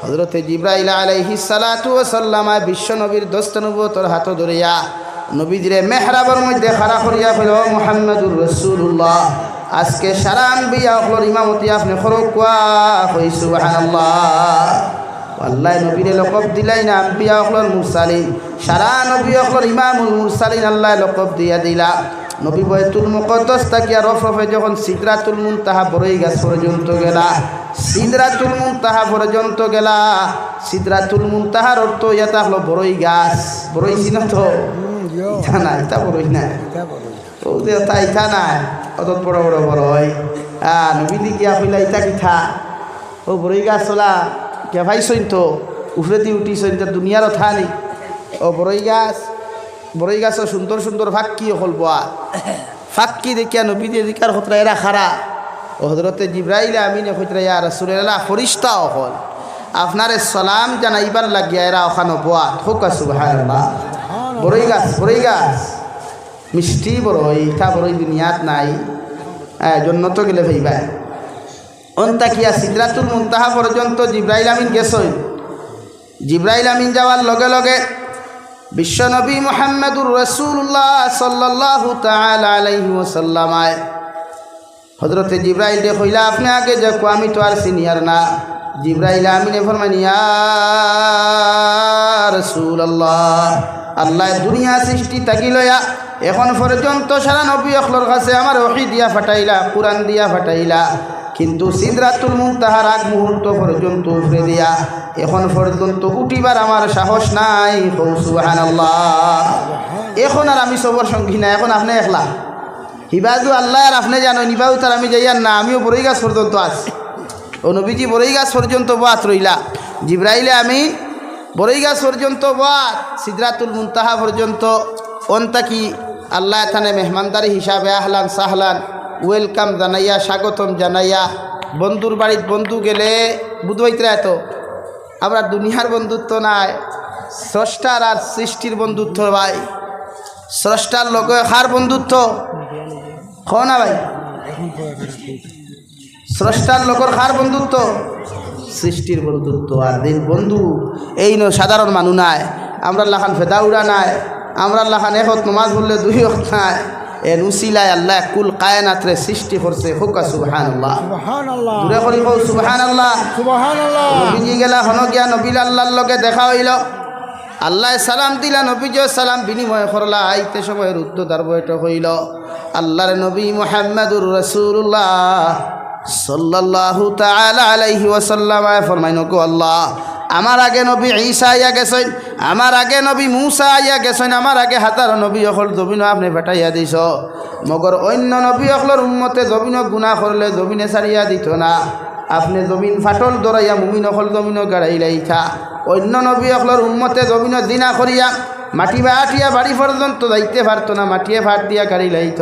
হযরতে জিবরাইল আলাইহিস সালাতু ওয়াস সালাম বিশ্ব নবীর দোস্ত নবুয়তর হাত ধরিয়া নবীজিরে মেহরাবের মধ্যে খাড়া করিয়া কইল, মুহাম্মাদুর রাসূলুল্লাহ, আজকে সারা আম্বিয়া হলোর ইমামতি আপনি করুক। কই সুবহানাল্লাহ। আল্লাহ নবীরে লকব দিলাই না আম্বিয়া হলোর মুরসালিন, সারা নবী হলোর ইমামুল মুরসালিন আল্লাহ লকব দিয়া দিলা। নবী বাইতুল মুকদ্দাস তাকিয়া রফরফে যখন সিদরাতুল মুনতাহা বড়ই গাছ পর্যন্ত গেলা, সিদরাতুল মুনতাহা পর্যন্ত গেলা। সিদরাতুল মুনতাহার অর্থ এটা হলো বড়ই গাছ। বড়ই চিনো তো? ইটা না, এটা বড়ই না, ও যে ইটা না, অত বড় বড় বড়ই। নবী দিকিয়া কইলা ইটা কিঠা? ও বড়ই গাছ চলা কে ভাইছইন তো উফরে দি উঠিছইন, দুনিয়ার থা নেই। ও বড়ই গাছ, বড়ই গাছ সুন্দর সুন্দর ফাঁকি হল বোয়া ফাঁকি দেখিয়া নবী দিয়ে দিকার হতরা এরা খারা। ও হজরতে জিবরাইল আমিনে হইতরা ইয়া রাসূলুল্লাহ, ফরিস্তা হল আপনারে সালাম জানাইবার লাগিয়া এরা ওখানে বোয়া। হুকা সুবহানাল্লাহ। বড়ই গাছ, বড়ই গাছ মিষ্টি বড়ই, ইটা বড়ই দুনিয়াত নাই, জন্নত গেলে ভাইবা। অন্তাকিয়া সিদরাতুল মুনতাহা পর্যন্ত জিবরাইল আমিন গেছই। জিবরাইল আমিন যাওয়ার লগে লগে বিশ্বনবী মুহাম্মদুর রাসূলুল্লাহ সাল্লাল্লাহু তাআলা আলাইহি ওয়াসাল্লাম হযরতে জিবরাইল দে কইলা, আপনি আগে যাকো, আমি তো আর সিনিয়র না। জিবরাইল আমিনে ফরমান, ইয়া রাসূলুল্লাহ, আল্লাহ দুনিয়া সৃষ্টি থাকি লয়া এখন পর্যন্ত সারা নবী অখলর কাছে আমার ওহী দিয়া ফাটাইলা, কুরআন দিয়া ফাটাইলা, কিন্তু সিদরাতুল মুনতাহার আগ মুহূর্ত পর্যন্ত উপরে দিয়া এখন পর্যন্ত উঠিবার আমার সাহস নাই। সুবহানাল্লাহ। এখন আর আমি সবর সঙ্গী না, এখন আপনি একলা। হিবাদু আল্লাহ আর আপনি জানো, নিবাউ তার আমি যাইয়ার না, আমিও বড়ই গাছ পর্যন্ত আছি। ও নবীজি বড়ই গাছ পর্যন্ত বাত রইলা। জিবরাইলে আমি বড়ই গাছ পর্যন্ত বাত, সিদরাতুল মুনতাহা পর্যন্ত অন্তাকি আল্লাহ থানে মেহমানদারি হিসাবে আহলান সাহলান ওয়েলকাম জানাইয়া, স্বাগতম জানাইয়া, বন্ধুর বাড়ির বন্ধু গেলে বুধবাইতরা এত আমরা দুনিয়ার বন্ধুত্ব নাই, স্রষ্টার আর সৃষ্টির বন্ধুত্ব ভাই। স্রষ্টার লোক হার বন্ধুত্ব খ না ভাই, স্রষ্টার লোকর হার বন্ধুত্ব, সৃষ্টির বন্ধুত্ব। আর দিন বন্ধু এই সাধারণ মানুষ নাই, আমরা লাখান ফেদাউড়া নাই, আমরা লাখান একত নমাজ বললে দুই অত নাই। এর উসিলায় আল্লাহ কুল কায়নাতরে সৃষ্টি করছে। হুকা সুবহানাল্লাহ। সুবহানাল্লাহ। দূরে করি কও সুবহানাল্লাহ। সুবহানাল্লাহ। নবীজি গেলা হন গিয়া নবীল আল্লাহর লগে দেখা হইল। আল্লাহ সালাম দিলা, নবীজি সালাম বিনিময় করলা। আইতে সময় রুদ্ধ তার বৈঠক হইল। আল্লাহর নবী মুহাম্মদুর রাসূলুল্লাহ সাল্লাল্লাহু তাআলা আলাইহি ওয়াসাল্লাম ফরমাইন, গো আল্লাহ, আমার আগে নবী ঈসা আইয়া গেছেন, আমার আগে নবী মূসা আইয়া গেছেন, আমার আগে হাজার নবী অকল জমিন আপনি বেটাইয়া দিছ, মগর অন্য নবী অকলর উম্মতে জমিন গুনাহ করলে জমিনে ছাড়িয়া দিত না। আপনি জমিন ফাটল দরাইয়া মুমিন অকল জমিন গাড়াইলাইছা। অন্য নবী অকলর উম্মতে জমিন জিনা করিয়া মাটি বাটিয়া বাড়ি পর্যন্ত যাইতে পারতো না, মাটিয়ে ফাট দিয়া গাড়ি লাইত।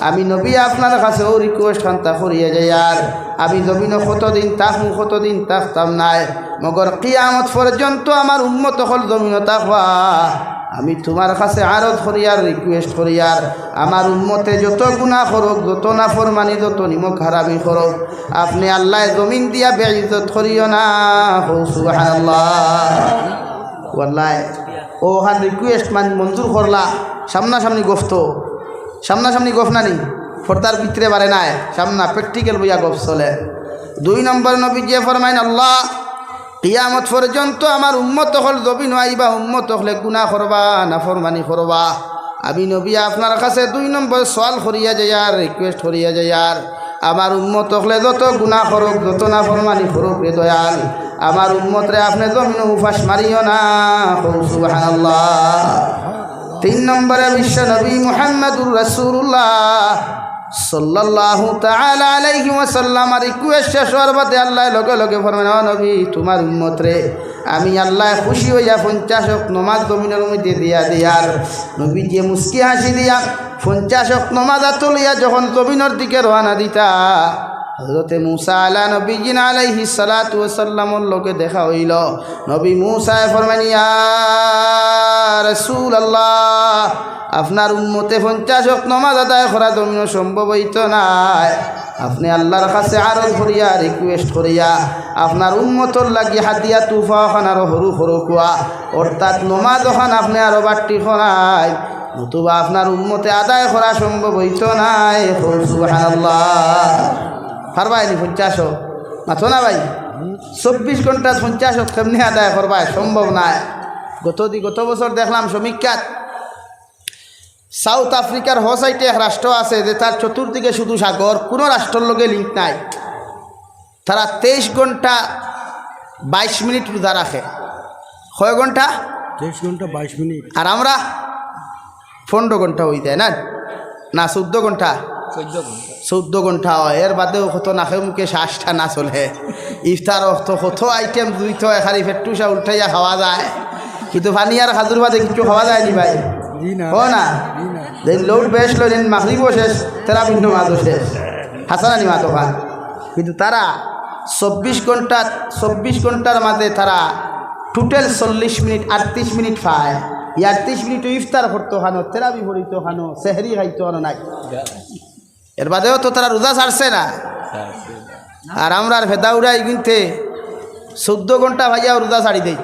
আমি নবী আপনার কাছেও রিকোয়েস্ট খান্তা করিয়া যাই, আর আমি জমিন কতদিন তাকমু, কতদিন তাকতাম নাই, মগর কিয়ামত পর্যন্ত আমার উম্মত হল জমিন তাকবা। আমি তোমার কাছে আরত করিয়ার রিকোয়েস্ট করিয়ার আমার উম্মতে যত গুনাহ করুক, যত নাফরমানি, যত নিমক হারামি করুক, আপনি আল্লাহ জমিন দিয়া বেইজ্জত করিও না। সুবহানাল্লাহ। ওয়াল্লাহ ও হার রিকোয়েস্ট মঞ্জুর করলা। সামনাসামনি গফত, সামনাসামনি গফ নানি ফর্দার ভিতরে বারে নাই, সামনা প্র্যাকটিক্যাল বইয়া গফ চলে। 2 নম্বর নবী যে ফরমাইন, আল্লাহ কিয়ামত পর্যন্ত আমার উম্মত হল জবিন আইবা, উম্মত হলে গুনাহ করবা, নাফরমানি করবা। আমি নবী আপনার কাছে 2 নম্বর সওয়াল করিয়া যাই আর রিকোয়েস্ট করিয়া যাই, আর আমার উম্মত হলে যত গুনাহ করুক, যত নাফরমানি করুক রে দয়াল, আমার উম্মতরে আপনি জমিন উফাস মারিও না। সুবহানাল্লাহ। 3 নম্বরে বিশ্ব নবী মুহাম্মদুর রাসূলুল্লাহ সাল্লাল্লাহু তাআলা আলাইহি ওয়াসাল্লাম রিকোয়েস্ট শেষ হওয়ার বাদে আল্লাহ লগে লগে ফরমান, ও নবী, তোমার উম্মতরে আমি আল্লাহ খুশি হইয়া 50 ওয়াক্ত নামাজ জমিনের মধ্যে দিয়া দিয়ার। নবী যে মুস্কি হাসি দিয়া 50 ওয়াক্ত নামাজ তুলিয়া যখন জমিনের দিকে রওনা দিতা, হযরতে মূসা আলা নবীজিন আলাইহিস সালাতু ওয়াস সালামের লগে দেখা হইল। নবী মূসা ফরমান, ইয়া রাসূলুল্লাহ, আপনার উম্মতে 50 ওয়াক্ত নামাজ আদায় করা জমিন সম্ভব হইতো না। আপনি আল্লাহর কাছে আরজ করিয়া রিকোয়েস্ট করিয়া আপনার উম্মতর লাগি হাতিয়া তুফা খান আরো সরু সরু কুয়া অর্থাৎ নমাজ খান আপনি আরো বাট্টি খনাই নতুবা আপনার উম্মতে আদায় করা সম্ভব হইত নাই। সুবহানাল্লাহ পারবাই নি 50 মাথো না ভাই 24 ঘন্টা 50 কেমনি আদায় করবাই সম্ভব নাই। গত বছর দেখলাম সমীক্ষাত সাউথ আফ্রিকার সাইটে এক রাষ্ট্র আছে যে তার চতুর্দিকে শুধু সাগর, কোনো রাষ্ট্রের লগে লিঙ্ক নাই। তারা 23 ঘন্টা 22 মিনিট রোজা রাখে। কয় ঘন্টা? 23 ঘন্টা 22 মিনিট। আর আমরা 15 ঘন্টা হয়ে যায় না 14 ঘন্টা 14 ঘন্টা হয়। এর বাদেও কত নাখে মুখে শ্বাসটা না চলে। ইফতার অর্থ কত আইটেম দুইত এখানে ফেট্টুসা উল্টাইয়া খাওয়া যায়, কিন্তু পানি আর খাজুর বাদে কিছু খাওয়া যায়নি ভাই। ও না দিন লোড বেশ লো দিন মাগরিবও শেষ, তেরা ভিন্ন মাদও শেষ, হাসানানি মাতো খান। কিন্তু তারা 24 ঘন্টার মাঝে তারা টোটাল 40 মিনিট 38 মিনিট পায়। 38 মিনিট ইফতার করতো খানো, তেরাবি পড়িতো খানো, সেহরি খাইতো খানো নাই। এর বাদেও তো তারা রোজা ছাড়ছে না। আর আমরা ভেদাউড়াই কিনতে 14 ঘন্টা ভাইয়াও রোজা ছাড়ি দেই,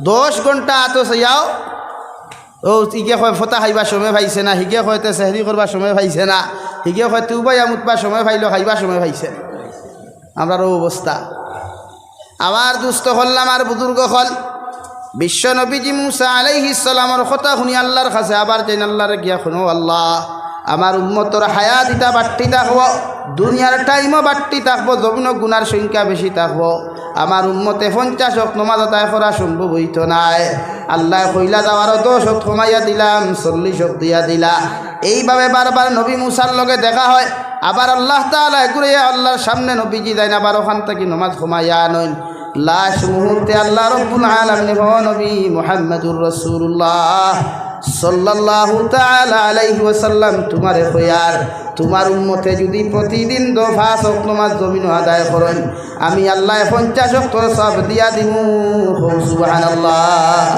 10 ঘন্টা আতো সেয়াও ও ইকে কয় ফতা খাইবার সময় পাইছে না, হিগে কয়তে সেহরি করবার সময় পাইছে না, হিগে কয় তুবাই আমুতবার সময় পাইল খাইবার সময় পাইছে। আমরার অবস্থা। আমার দুস্থ হল্লাম আর বুজুর্গ হল বিশ্ব নবীজি মুসা আলাইহিস সালামের কথা শুনি আল্লাহর কাছে আবার যাই আল্লাহর গিয়া শুনো, আল্লাহ আমার উম্মতর হায়াত ইটা বাড়তি থাকবো, দুনিয়ার টাইমও বাড়তি থাকবো, জমিন গুনার সংখ্যা বেশি থাকবো। আমার উম্মতে 50 ওয়াক্ত নামাজ আদায় করা সম্ভব হইত নাই। আল্লাহ কইলা যাওয়ারও 10 ওয়াক্ত কমাইয়া দিলাম, 40 ওয়াক্ত দিয়া দিলা। এইভাবে বারবার নবী মুসার লগে দেখা হয়। আবার আল্লাহ তাআলা ঘুরে আল্লাহর সামনে নবীজি যাই আবার ওখান থেকে নামাজ কমাইয়া আনইন। লাস্ট মুহূর্তে আল্লাহ রব্বুল আলামিন নবী মুহাম্মদুর রাসূলুল্লাহ সাল্লাল্লাহু তাআলা আলাইহি ওয়াসাল্লাম তোমারে কইয়ার তোমার উম্মতে যদি প্রতিদিন 5 ওয়াক্ত নামাজ জমিন আদায় করেন, আমি আল্লাহ 50 ওয়াক্ত সব দিয়া দিমু। সুবহানাল্লাহ।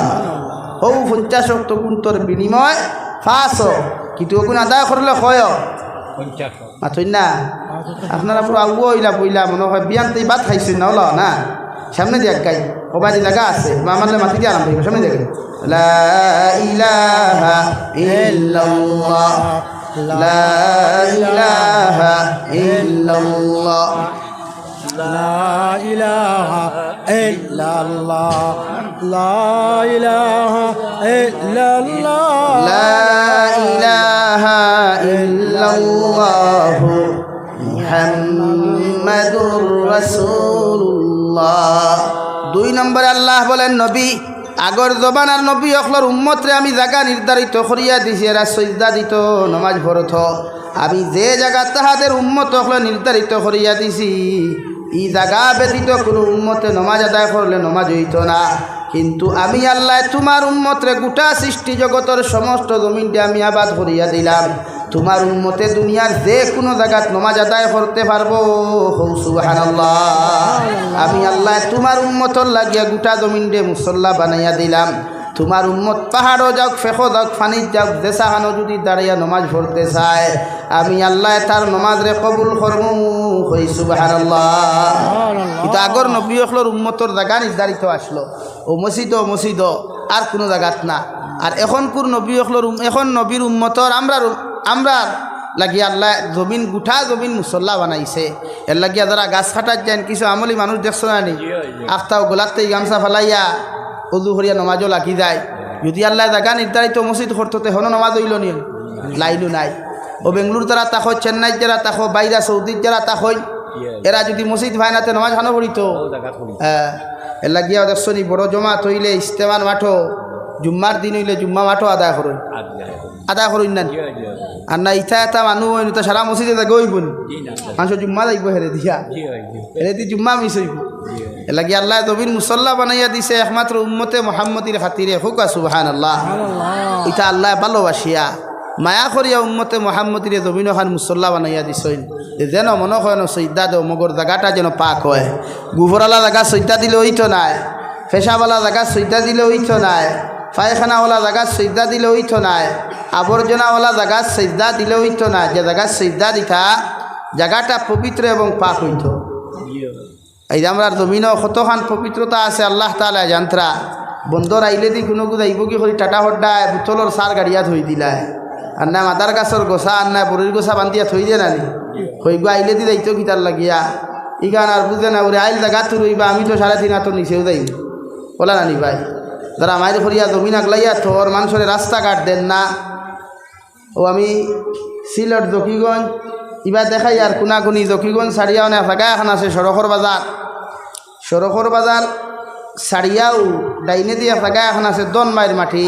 ও 50 ওয়াক্ত গুণতর বিনিময় 500, কিন্তু ওগুন আদায় করলে হয় 50 মাথুই না। আপনারা পুরো আগুয়া হইলা বইলা মনে হয় বিয়ান্তেই ভাত খাইছেন না হলো না। সামনে দিয়ে গাই কবাদি জায়গা আছে, মামারলে মাতি দিয়ে আরাম পাইব। সামনে দেখেন লা ইলাহা ইল্লাল্লাহ, লা ইলাহা ইল্লাল্লাহ, লা ইলাহা ইল্লাল্লাহ, লা ইলাহা ইল্লাল্লাহ, লা ইলাহা ইল্লাল্লাহ মুহাম্মাদুর রাসূলুল্লাহ। 2 নম্বরে আল্লাহ বলেন নবী আগর জবানার নবী অখলর উম্মতরে আমি জায়গা নির্ধারিত করিয়া দিছি, এরা সজদা দিত নমাজ পড়ত। আমি যে জায়গা তাহাদের উম্মত অখল নির্ধারিত করিয়া দিছি, এই জায়গা ব্যতীত কোনো উম্মতে নমাজ আদায় করলে নমাজ হইত না। কিন্তু আমি আল্লাহ তোমার উম্মতরে গোটা সৃষ্টি জগতের সমস্ত জমিনটা আমি আবাদ করিয়া দিলাম। তোমার উম্মতে দুনিয়ার যে কোনো জায়গাত নমাজ আদায় করতে পারবো। সুবহানাল্লাহ। আমি আল্লাহ তোমার উম্মতর লাগিয়া গোটা জমিনটা মুসল্লা বানাইয়া দিলাম। তোমার উম্মত পাহাড়ও যাওক, ফেঁকো যাওক, ফানিত যাওক, দেশাখানো যদি দাঁড়িয়ে নমাজ পড়তে চায়, আমি আল্লাহ তার নমাজরে কবুল করবো। সুবহানাল্লাহ। কিন্তু আগর নবী অখলর উম্মতর জায়গা নির্ধারিত আসলো, ও মসজিদ আর কোনো জায়গাত না। আর এখনকুর নবী অখলর এখন নবীর উম্মতর আমরা লাগি আল্লাহ জমিন গুঠা জমিন মুসল্লা বানাইছে। এর লাগিয়া যারা গাছ কাটার যান কিছু আমলি মানুষ দেখছো না নি, আখতাও গোলাতেই গামছা ফেলাইয়া উজু করিয়া নমাজও লাগি যায়। যদি আল্লাহ জায়গা নির্ধারিত মসজিদ করতে হনো নমাজ হইল নি, লাইনও নাই। ও বেঙ্গলুর যারা তাকো, চেন্নাই যারা তাকো, বাইরা সৌদির যারা তাকই, এরা যদি মসজিদ ভাই নাতে নমাজ খানো পড়িত। হ্যাঁ, এর লাগিয়া দেখছো নি বড় জমাত হইলে ইস্তেমার মাঠো, জুম্মার দিন হইলে জুম্মা মাঠও আদায় করুন না। আর না ইথা এটা মানুষ হইনি তো সারা মসজিদে যাগে হইব নি, মানুষ জুম্মা যাইব হেরে দিয়া, হেরে দি জুম্মা মিস হইব। এ লাগি আল্লাহ জমিন মুসল্লা বানাইয়া দিছে একমাত্র উম্মতে মুহাম্মদির খাতিরে। হুকা সুবহানাল্লাহ। ইটা আল্লাহ ভালোবাসিয়া মায়া করিয়া উম্মতে মুহাম্মদিরে জমিন খান মুসল্লা বানাইয়া দিছেন, যেন মনে হয় সৈদা দেও মগর জায়গাটা যেন পাক হয়। গুবরালা জায়গা সৈদা দিলে হইতো নাই, ফেসাওয়ালা জায়গা সৈদা দিলে হইতো নাই, পায়খানাওয়ালা জায়গা সৈদা দিলে হইতো নাই, আবর্জনাওয়ালা জায়গা সৈদা দিলে হইতো না। যে জায়গা সৈদা দিতা জায়গাটা পবিত্র এবং পাক হইত। এই যে আমরা জমিনও কতখান পবিত্রতা আছে আল্লাহ তাআলা জানত্রা। বন্দর আইলে দি কোনো যাইব কি করি টাটা হড্ডায় বোতলর সার গাড়িয়া থই দিলায় আর না মাদার গাছর গোছা আর না বড়ির গোছা বান্ধিয়া থই দিয়ে নানি হইব আইলে দি যাইতো কিতার লাগিয়া ইগান আর বুঝে না ওরে আইল জায়গা তো রইবা আমি তো 3.5 হাতর নিচেও যাই বলা নানি ভাই যারা মায়ের করিয়া জমিন আগলাইয়া তোর মানুষের রাস্তাঘাট দেন না। ও আমি সিলট জকিগঞ্জ ইবা দেখাই আর কোনাকুনি জকিগঞ্জ ছাড়িয়া অনেক জায়গা এখন আছে সড়কর বাজার ছাড়িয়াও ডাইনে দিয়া জায়গা এখন আছে দনমাইর মাটি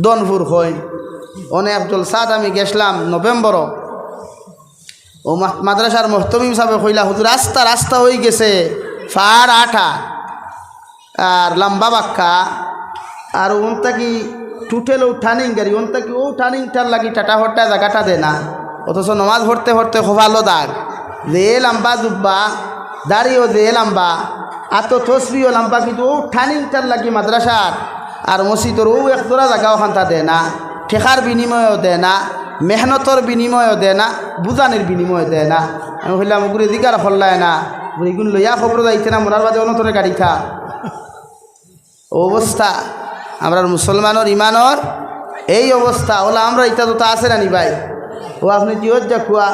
দনপুর হয় অনেক জলসাত আমি গেছিলাম নভেম্বর। ও মাদ্রাসার মোহতমিম সাহেব কইলা হুজুর রাস্তা হয়ে গেছে ফার আঠা আর লম্বা বাক্কা আর ওনটা কি টুটেল টার্নিং গাড়ি ওনটা কি ও টার্নিংটার লাগি টাটা হট্টা জায়গাটা দে না অথচ নমাজ পড়তে পড়তে খোভালো দাগ যে লম্বা জুব্বা দাড়িও যে লম্বা আর তো তসবিও লম্বা কিন্তু ও টার্নিংটার লাগি মাদ্রাসার আর মসজিদর ও একজোড়া জায়গা ওখানটা দে না ঠেকার বিনিময়ও দে না মেহনতর বিনিময়ও দে না বুজানির বিনিময় দে না। আমি বললাম ওগুলো দিকার ফল্লায় না এগুলো লইয়া খবর যাইতে না মরার বাদে অনতরে গাড়ি থা অবস্থা আমরা মুসলমানের ইমানর এই অবস্থা ওলা আমরা ইটা তো তা আছে না নি ভাই। ও আপনি জিওর যা খুয়া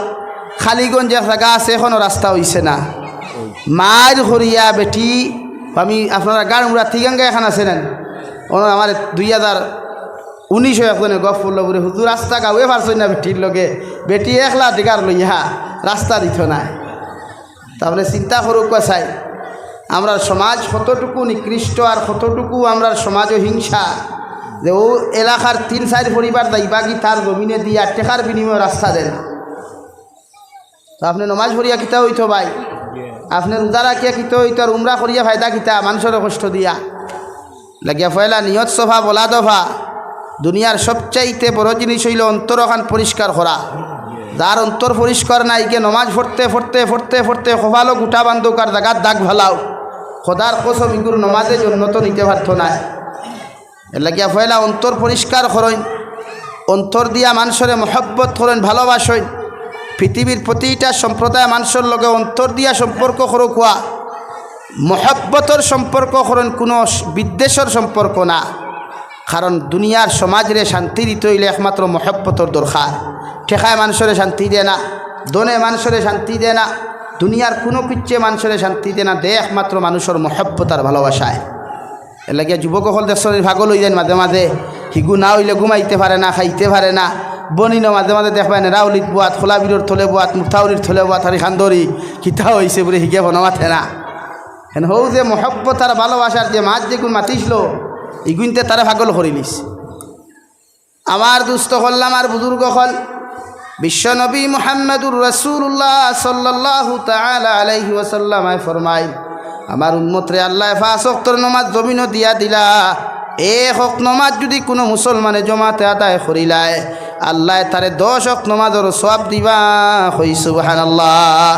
খালিগঞ্জ যে জায়গা আছে এখনও রাস্তা হইছে না মায়ের হরিয়া বেটি আমি আপনারা গাড় মুড়া থিগাঙ্গা এখন আছে না আমার 2019 একজনে গপ করলো বলে হুজুর রাস্তা গাওয়ে পারছই না বেটির লগে বেটি একলা টিকার লইয়া রাস্তা দিত না। তারপরে চিন্তা করুক চাই আমরা সমাজ কতটুকু নিকৃষ্ট আর কতটুকু আমরা সমাজও হিংসা যে ও এলাকার 3-4 পরিবার যাইবা কি তার জমিনে দিয়া টেকার বিনিময়ে রাস্তা দেন। তো আপনি নমাজ পড়িয়া কিতা হইতো ভাই আপনি রোজা রাখিয়া কিতা হইতো আর উমরা করিয়া ফায়দা কিতা মানুষের কষ্ট দিয়া লাগিয়া ফয়লা নিয়ত সভা বলা দফা। দুনিয়ার সবচাইতে বড় জিনিস হইল অন্তরখান পরিষ্কার করা। যার অন্তর পরিষ্কার নাই কে নমাজ পড়তে খোভালো গুটা বান্ধব আর জাগাত দাগ ভালাও খোদার কসম ইগুর নমাজে জন্য তো নিতে পারত না। এর লাগিয়া ফয়লা অন্তর পরিষ্কার করেন অন্তর দিয়া মানুষের মহব্বত করেন ভালোবাসেন পৃথিবীর প্রতিটা সম্প্রদায় মানুষের লগে অন্তর দিয়া সম্পর্ক করো খোয়া মহব্বতর সম্পর্ক করেন কোনো বিদ্বেষের সম্পর্ক না। কারণ দুনিয়ার সমাজরে শান্তি দিতে হইলে একমাত্র মহব্বতর দরকার। ঠেকায় মানুষের শান্তি দেয় না দনে মানুষের শান্তি দেয় না দুনিয়ার কোনো পিচ্ছে মানুষের শান্তি দেয় না দে একমাত্র মানুষের মহব্বত আর ভালোবাসায়। এর লাগে যুবক হল দেশের ভাগল হয়ে যায় মাঝে মাঝে হিগু না হইলে ঘুমাইতে পারে না খাইতে পারে না বনিনো মাঝে মাঝে দেখবেন রাউলিত বোয়াত খোলা বিরোর থলে বোয়াত মুক্তাউরির থলে বোয়াত হারি খান্দরি কিতা হয়েছে বলে হিগে বনমাথে না হেন হৌ যে মহব্বত আর ভালোবাসার যে মাছ যেগুন মাতিছিল ইগুনতে তারা ভাগল করিলিস। আমার দুস্থ হল্লাম আর বুজুর্গ হল বিশ্বনবী মুহাম্মদুর রাসূলুল্লাহ সাল্লাল্লাহু তাআলা আলাইহি ওয়াসাল্লাম ফরমাই আমার উম্মতরে আল্লাহ 5 ওয়াক্তের নামাজ জমিনও দিয়া দিলা। এক ওয়াক্ত নামাজ যদি কোনো মুসলমানে জমাতে আদায় করিলায় আল্লাহ তারে 10 ওয়াক্ত নামাজের সওয়াব দিবা কই সুবহানাল্লাহ।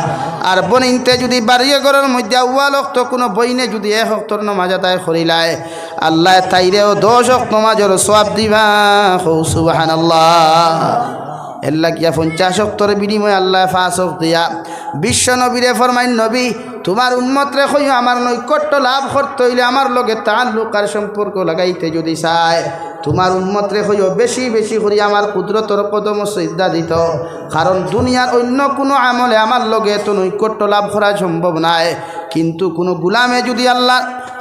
আর বনিনতে যদি বাড়িয়ে ঘরের মধ্যে আউয়াল ওয়াক্ত কোনো বইনে যদি 1 ওয়াক্তের নামাজ আদায় করিলায় আল্লাহ তাইরেও 10 ওয়াক্ত নামাজের সওয়াব দিবা কই সুবহানাল্লাহ। এর লাগিয়া 50 ওয়াক্তের বিনিময়ে আল্লাহ 5 ওয়াক্ত দিয়া বিশ্ব নবীরে ফরমাইন নবী তোমার উম্মতরে কইও আমার নৈকট্য লাভ করতে হইলে আমার লগে তাআল্লুক আর সম্পর্ক লাগাইতে যদি চায় তোমার উম্মতরে কইও বেশি বেশি করে আমার কুদরতর কদম সিজদা দিত। কারণ দুনিয়ার অন্য কোনো আমলে আমার লগে তো নৈকট্য লাভ করা সম্ভব নাই কিন্তু কোনো গুলামে যদি আল্লাহ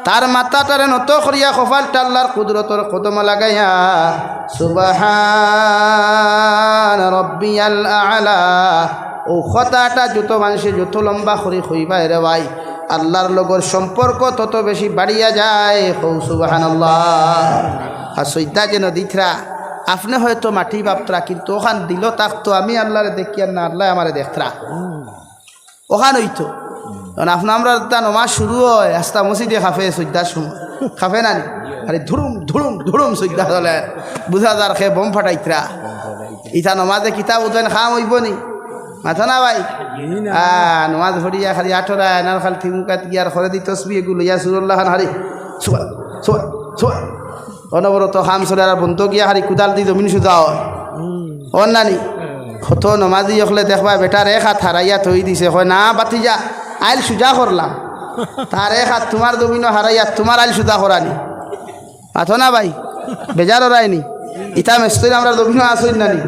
তার মাথাটারে নত করিয়া কপালটা আল্লাহর কুদরতর কদম লাগাইয়া সুবহান রাব্বিয়াল আ'লা ও কথাটা যত মানুষে যত লম্বা করে হইবাই রে ভাই আল্লাহর লগর সম্পর্ক তত বেশি বাড়িয়া যায়। সুবহানাল্লাহ। আর সৈদা যেন দিথরা আপনি হয়তো মাটি বাপতরা কিন্তু ওখান দিল তাক তো আমি আল্লাহরে দেখি আর না আল্লাহ আমারে দেখতরা ওখান হইতো কারণ আপনার আমরা তা নমাজ শুরু হয় আস্তা মসজিদে খাফে সৈদার সময় খাফে না নি আরে ধুরুম ধুরুম ধুরুম সৈদা চলে বুঝা যার খেয়ে বোম ফাটাইতরা ইটা নমাজে কিতাব উঠেন খাম হইব নি মাথা না ভাই নমাজ ভরিয়া খালি আঠরা এনার খালি থিমুকাত গিয়ার খরে দি তসবি এগুলো ইয়া সুরুল্লাহ খান হারি সোয়া সোয়া সোয়া অনবরত খাম চলে আর বন্ধ গিয়া হারি কুদাল দি জমিন সুদা হয় অন নানি কত নমাজি হলে দেখবা বেটার এক হাত হারাইয়া থই দিছে হয় না বাতিজা আইল সুজা করলাম তার এক হাত তোমার দমিনও হারাইয়া তোমার আইল সুজা করানি আথো না ভাই বেজার ওরাইনি ইটা মেস্তর আমরা দমিনও আসই না নি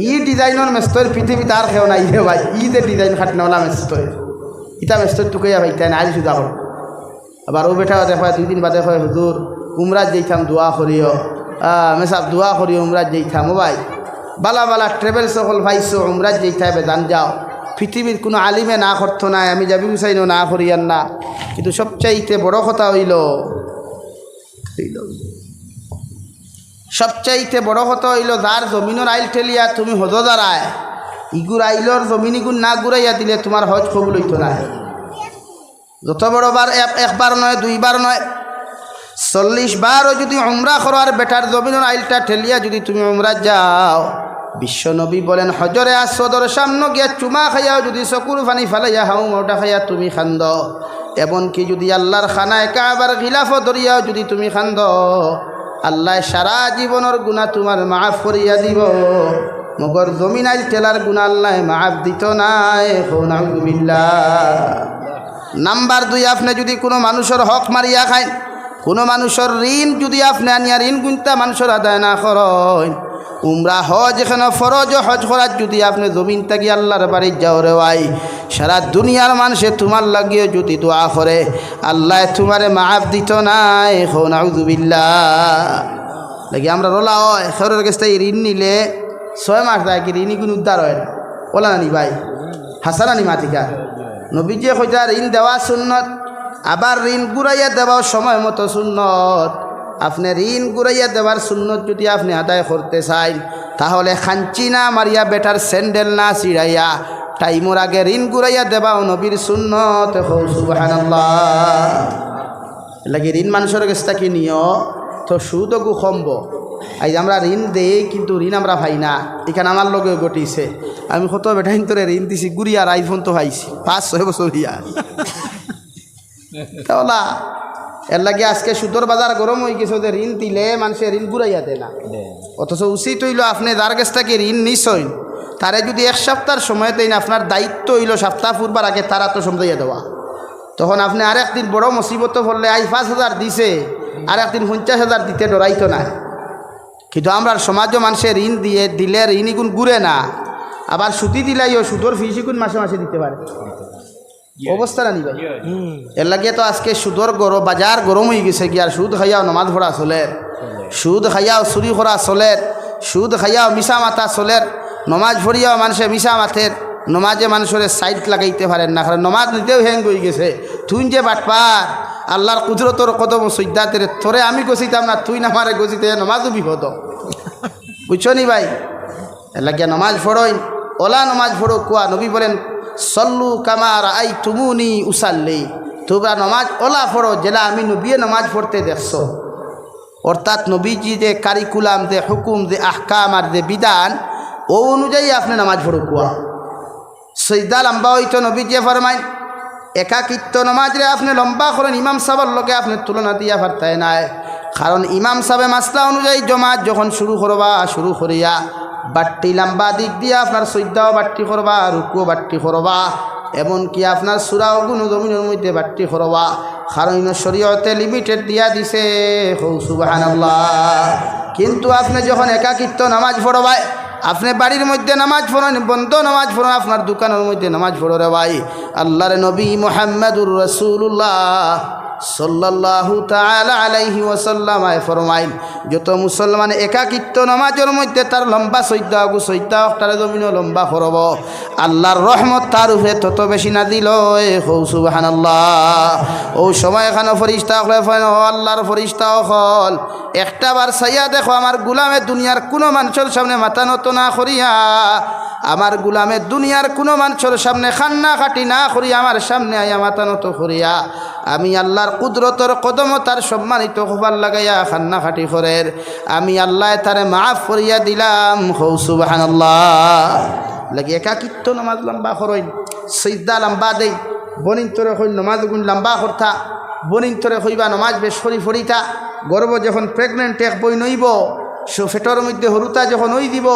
ই ডিজাইনের মেস্তর পৃথিবী তার খেও নাই রে ভাই ই যে ডিজাইন খাটনাওয়ালা মেস্তর ইটা মেস্তর টুকাইয়া ভাই তাই না আইল সুজা কর আবার ও বেটা দেখা 2 দিন বাদে হয় হুজুর উমরাজ যেইতাম দোয়া করিও মেসাব দোয়া করিও উমরাজ যেইতাম ও ভাই বালা বালা ট্রেভেল সকল ভাইসো উমরাজ যেইতা বেদান যাও পৃথিবীর কোনো আলিমে না করতো নাই আমি যাবি চাইনো না করিয়ান না কিন্তু সবচাইতে বড় কথা সবচাইতে বড় কথা হইল যার জমিনের আইল ঠেলিয়া তুমি হজ দাঁড়ায় ইগুর আইলর জমিনিগুন না ঘুরাইয়া দিলে তোমার হজ কবুল হইতো না যত বড় বার একবার নয় 2 বার নয় 40 বারও যদি উমরা করো আর বেটার জমিনের আইলটা ঠেলিয়া যদি তুমি উমরা যাও বিশ্বনবী বলেন হজরে আসওয়াদর সামনে গিয়া চুমা খাইয়াও যদি চকুর পানি ফালাইয়া হাউ মোটা খাইয়া তুমি খান্দ এমনকি যদি আল্লাহর খানায় কাবার গিলাফ ধরিয়াও যদি তুমি খান্দ আল্লাহ সারা জীবনের গুনাহ তোমার মাফ করিয়া দিব মগর জমিন আইল ঠেলার গুনাহ আল্লাহ মাফ দিত নাই নাউযুবিল্লাহ। নাম্বার 2 আপনি যদি কোনো মানুষের হক মারিয়া খায় কোনো মানুষের ঋণ যদি আপনি আনিয়া ঋণ গুনতা মানুষের আদায় না করেন উমরা হজ এখানে ফরজ হজ করার যদি আপনি জমিন থাকি আল্লাহর বাড়ি যাও রে ভাই সারা দুনিয়ার মানুষে তোমার লাগিয়ে যদি দোয়া করে আল্লাহ তোমারে মাফ দিত নাই নাউযুবিল্লাহ। লাগি আমরা রোলা হয় সরের কাছ থেকে ঋণ নিলে 6 মাস যায় কি ঋণই কোনো উদ্ধার হয় না বলা নানি ভাই হাসানানি মাতিকা নবীজি কইতা ঋণ দেওয়া সুন্নত আবার ঋণ ঘুরাইয়া দেওয়াও সময় মতো সুন্নত আপনি ঋণ ঘুরাইয়া দেওয়ার সুন্নত যদি আপনি আদায় করতে চান তাহলে খাঞ্চি না মারিয়া বেটার স্যান্ডেল না ছিড়াইয়া টাইমর আগে ঋণ ঘুরাইয়া দেওয়াও নবীর সুন্নত সুবহানাল্লাহ। লাগি ঋণ মানুষের কাছ থেকে নিও তো সুদগু কমব আজ আমরা ঋণ দেই কিন্তু ঋণ আমরা পাই না এখানে আমার লগে ঘটিছে আমি কত বেটাইন তোরে ঋণ দিছি গুড়িয়ার আইফোন তো পাইছি 5-6 বছর ইয়া তাহলে এর লাগে আজকে সুদর বাজার গরম হয়ে গেছে ওদের ঋণ দিলে মানুষের ঋণ ঘুরাইয়া দেয় না অথচ উচিত হইল আপনি যার কাছ থেকে ঋণ নিশ্চয় তারে যদি 1 সপ্তাহের সময় দেন আপনার দায়িত্ব হইল সপ্তাহ পূর্বার আগে তারা তো সমঝাইয়া দেওয়া তখন আপনি আর একদিন বড় মুসিবত পড়লে আই 5,000 দিছে আর একদিন 50,000 দিতে ডরাইতো না কিন্তু আমরা সমাজও মানুষের ঋণ দিয়ে দিলে ঋণই গুণ ঘুরে না আবার সুদি দিলাইও সুদর ফিসি গুণ মাসে মাসে দিতে পারে অবস্থা না নি ভাই এর লাগে তো আজকে সুদর বাজার গরম হয়ে গেছে কি আর সুদ খাইয়াও নমাজ পড়া চলের সুদ খাইয়াও চুরি করা চলের সুদ খাইয়াও মিশা মাথা চলের নমাজ পড়িয়াও মানুষে মিশা মাথের নমাজে মানুষের সাইড লাগাইতে পারেন না কারণ নমাজ নিতেও হ্যাং হয়ে গেছে তুই যে বাটপার আল্লাহর কুদরতর কদম সৈদাতের তোরে আমি গছিতাম না তুই না মারে গছিতে নমাজও বিপদ বুঝছো নি ভাই এর লাগে নমাজ পড়ই ওলা নমাজ পড়ো কুয়া নবী বলেন সল্লু কামা রাআইতুমুনি উসাল্লি তোমরা নমাজ ওলা পড়ো জেলা আমি নবী নমাজ পড়তে দেখছো অর্থাৎ নবীজি যে কারিকুলাম যে হুকুম যে আহকাম আর যে বিধান ও অনুযায়ী আপনি নামাজ পড়ো কুয়া সজদা লম্বা হইতো নবীজি ফরমাইন একাকিত্ব নমাজ রে আপনি লম্বা করেন ইমাম সাহেবের লগে আপনি তুলনা দিয়া পারতায় নাই কারণ ইমাম সাহেব মাসলা অনুযায়ী জমাত যখন শুরু করবা শুরু করিয়া বাট্টি লম্বা দিক দিয়া আপনার সজদাও বাট্টি করবা রুকুও বাট্টি করবা এমনকি আপনার সূরাও গুণ জমিনের মধ্যে বাট্টি করবা কারণ শরীয়তে লিমিটেড দিয়া দিছে সুবহানাল্লাহ। কিন্তু আপনি যখন একাকিত্ব নামাজ পড়বাই আপনি বাড়ির মধ্যে নামাজ পড়েন বন্ধ নামাজ পড়েন আপনার দোকানের মধ্যে নামাজ পড়ো রে ভাই আল্লাহর নবী মুহাম্মদুর রাসূলুল্লাহ সাল্লাল্লাহু তাআলা আলাইহি ওয়াসাল্লাম ফরমাইল যত মুসলমান একাকিত্ব নামাজের মধ্যে তার লম্বা সৈদা তার জমিন লম্বা করব আল্লাহর রহমত তার উপরে তত বেশি নাজিল হয় সুবহানাল্লাহ। ও সময় এখানে ফেরেশতা হলে ও আল্লাহর ফেরেশতা হল একটা বার চাইয়া দেখো আমার গোলামে দুনিয়ার কোনো মানুষের সামনে মাথা নত না করিয়া আমার গোলামে দুনিয়ার কোনো মানুষের সামনে খান্না খাটি না করিয়া আমার সামনে আয়া মাথা নত করিয়া আমি আল্লাহর কুদরতর কদম তার সম্মানিত খোবার লাগাইয়া খান্না খাটি করের আমি আল্লাহ তারে মাফ করিয়া দিলাম সুবহানাল্লাহ। লাগে একাকিত্ব নামাজ লম্বা করইন সিজদা লম্বা দেই বনিন তোরে কই নামাজ গুণ লম্বা করতা বনিন তোরে কইবা নামাজ বেশ করি ফরিতা গর্ব যখন প্রেগনেন্ট এক বই নইব পেটের মধ্যে হরুতা যখন ওই দিব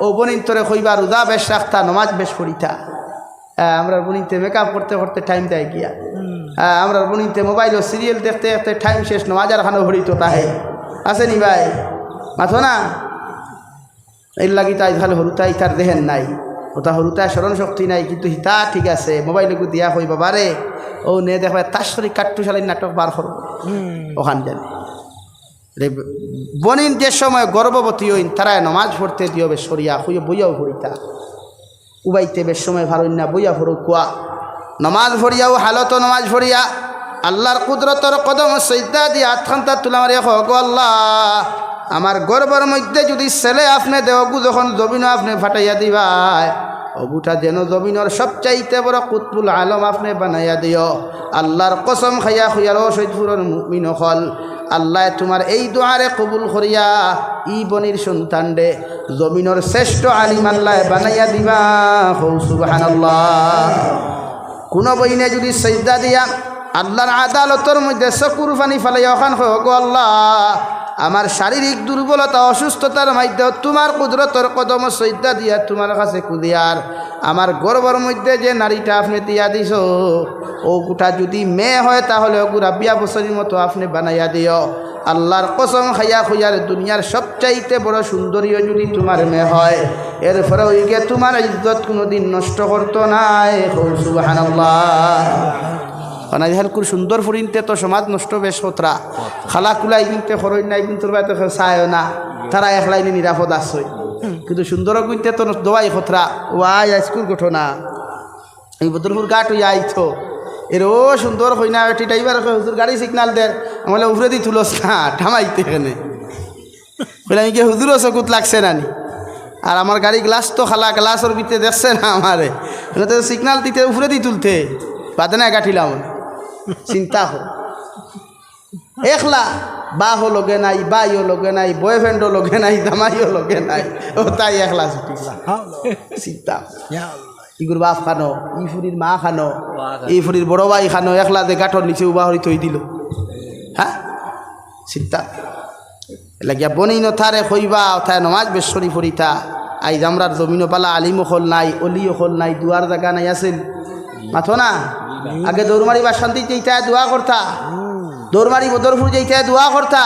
ও বনিন্তরে কইবা রোজা বেশ রাখতা নমাজ বেশ পড়িতা। আমরা বনিতে মেকআপ করতে করতে টাইম দেয় গিয়া, আমরা বনিতে মোবাইল ও সিরিয়াল দেখতে দেখতে টাইম শেষ, নমাজ আর খানো ভরিত তাহে আছে নি ভাই মাথো না। এর লাগি তাই খালি হরুতাই তার দেহেন নাই, ওটা হরুতায় স্মরণ শক্তি নাই, কিন্তু হিতা ঠিক আছে মোবাইলকে দিয়া হই বাবারে ও নে দেখবা তার শরীর কাট্টু শালীর নাটক বার করো ওখান জানি রে। বনিন যে সময় গর্ভবতী হইন তারা নমাজ পড়তে দিও বেশ সরিয়া হইয়া বইয়াও ভরিতা, উবাইতে বেশ সময় ভালো না বইয়া ভরু কুয়া নমাজ ভরিয়াও হালত নমাজ ভরিয়া আল্লাহর কুদরতর কদম সজদা দিয়ে আতখান্তা তুলা মারিয়া হোক আল্লাহ আমার গর্বের মধ্যে যদি ছেলে আপনি দেওগু যখন জমিন আপনি ফাটাইয়া দিবাই অগুটা যেন জমিনের সবচাইতে বড় কুতবুল আলম আপনি বানাইয়া দিও। আল্লাহর কসম খাইয়া খুইয়ার ও সৈদপুরের মুমিন হল আল্লাহ তোমার এই দোয়ারে কবুল করিয়া ই বনির সন্তান রে জমিনের শ্রেষ্ঠ আলিম আল্লাহ বানাইয়া দিবা সুবহানাল্লাহ। কোনো বইনে যদি সেজদা দিয়া আল্লাহর আদালতের মধ্যে চকুর পানি ফেলাই ওখান হোক আল্লাহ আমার শারীরিক দুর্বলতা অসুস্থতার মধ্যে তোমার কুদরতর কদম সজদা দিয়া তোমার কাছে কুদিয়ার আমার গর্বর মধ্যে যে নারীটা আপনি দিয়া দিছ ও গোটা যদি মেয়ে হয় তাহলে ওগুলা ২০ বছরের মতো আপনি বানাইয়া দিও। আল্লাহর কসম খাইয়া খুইয়ার দুনিয়ার সবচাইতে বড় সুন্দরীও যদি তোমার মেয়ে হয় এরপরে ওইকে তোমার ইজ্জত কোনোদিন নষ্ট করতো নাই সুবহানাল্লাহ। অনাজহালকুর সুন্দর ফুরিনতে তো সমাজ নষ্ট বেশ হতরা খালা কুলাই কিনতে খরচ নাই কিন্তু চায় না তারা একলাইনে নিরাপদ আসই, কিন্তু সুন্দর গুনতে তো দোয়াই খতরা ও আই স্কুল ঘটনা এই বদরপুর ঘাট হইয়া আইতো এরও সুন্দর হই না এটি ড্রাইভার হুজুর গাড়ি সিগনাল দেয় আমলে উফরে দি তুলস না ঠামাইতে এখানে বলে আমি কি হুজুরও চকুত লাগছে নানি আর আমার গাড়ি গ্লাস তো খালা গ্লাসের ভিতরে দেখছে না আমারে তো সিগনাল দিতে উফরে দি তুলতে বাদে না গাঠিলাম চিন্তা হো একলা বাহও লগে নাই বাইও লগে নাই বয়ফ্রেন্ডও লগে নাই জামাইও লগে নাই ও তাই একলা চিন্তা ইগুর বাপ খানো ই ফুরির মা খানো এই ফুরির বড় ভাই খানো একলা যে গাঠর নিচে উবা হরি থই দিল হ্যাঁ চিন্তা লাগিয়া বনেই নথারে খইবা অথায় নমাজ বেশ্বরী ফরিতা আইজ আমরার জমিনও পালা আলিমও খোল নাই অলিও খোল নাই দুয়ার জায়গা নাই আছিল মাথো না আগে দৌড়মারি বা শান্তি যেইটায় দোয়া করতা দৌড়মারি বদরপুর যেইটায় দোয়া করতা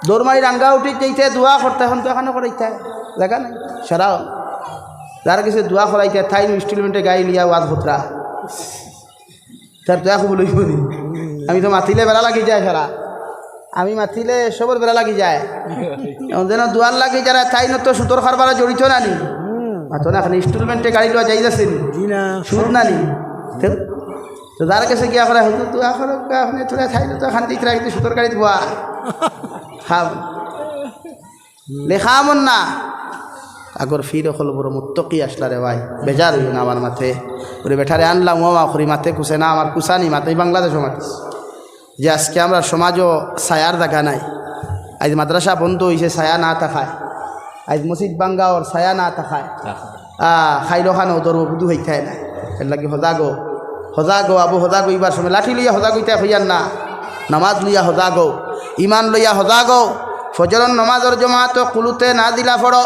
দৌড়মারি রাঙ্গাউটি যেইটায় দোয়া করতা এখন তো এখানে করাইতে জায়গা নাই সারাও যার কিছু দোয়া করাইতে থাই ইনস্টলমেন্টে গাড়ি লিয়া ওয়াজ হতরা তার দোয়া খুব লইব আমি তো মাতিলে বেড়া লাগি যায় সারা আমি মাতিলে সবর বেড়া লাগি যায় যেন দোয়ার লাগি যারা তাই তো সুতোর খারবারে জড়িত নানি মাতো না এখন ইনস্টলমেন্টে গাড়ি লওয়া যাই যাচ্ছে সুদ নানি তো যার কাছে গিয়া করে হয়তো দোয়া করো আপনি তোরা খাই তো এখান থেকে কিন্তু সুতোর গাড়িতে বোয়া খাব লেখা মন না আগর ফির হল বড় মুত্তকি আসলা রে ভাই বেজার হইল না আমার মাথে ওরে বেঠারে আনলাম ও করি মাথে কুসে না আমার কুসানি মাথায় বাংলাদেশও মাতিস যে আজকে আমরা সমাজও ছায়ার দেখা নাই আজ মাদ্রাসা বন্ধ হয়েছে ছায়া না থাকায় আজ মসজিদ বাঙ্গা ওর ছায়া না থাকায় খাইল খানো দরব বুধু হইতে না এর লাগে হজাগো আবু হজাগো ইবার সময় লাঠি লইয়া হজাগো ইতা হইয়ার না নামাজ লইয়া হজাগো ইমান লইয়া হজাগো ফজরন নমাজর জমাত কুলুতে না দিলা ফড়ো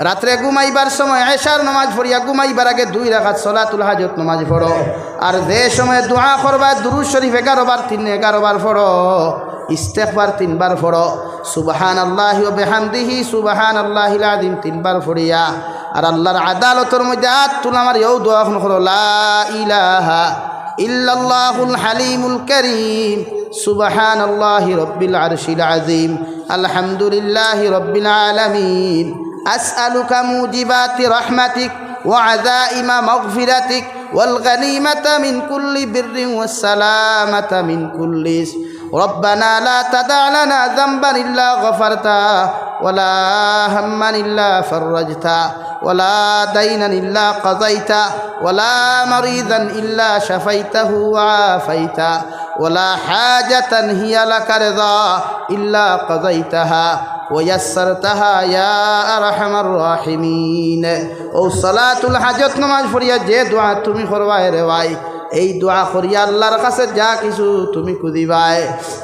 রাত্রে ঘুমাইবার সময় এশার নামাজ পড়িয়া ঘুমাইবার আগে 2 রাকাত সলাতুল হাজত নামাজ পড়ো আর যে সময় দোয়া করবা দুরূদ শরীফ 11 বার 11 বার পড়ো ইস্তেগফার 3 বার পড়ো সুবহানাল্লাহি ওয়া বিহামদিহি সুবহানাল্লাহিল আযীম 3 বার পড়িয়া আর আল্লাহর আদালতের মধ্যে হাত তুলে আমার এই দোয়া করো লা ইলাহা ইল্লাল্লাহুল হালিমুল কারীম সুবহানাল্লাহি রাব্বিল আরশিল আযীম আলহামদুলিল্লাহি রাব্বিল আলামিন أسألك موجبات رحمتك وعزائم مغفرتك والغنيمة من كل بر والسلامة من كل إثم ربنا لا تدع لنا ذنبا إلا غفرته ولا هما إلا فرجته ولا دينا إلا قضيته ولا مريضا إلا شفيته وعافيته ولا حاجة هي لك رضا إلا قضيتها ويسرتها يا أرحم الراحمين او صلاة الحاجت نماز পড়িয়া যে দোয়া তুমি করবায় রে ভাই এই দোয়া করিয়া আল্লাহর কাছে যা কিছু তুমি খুঁজিবাই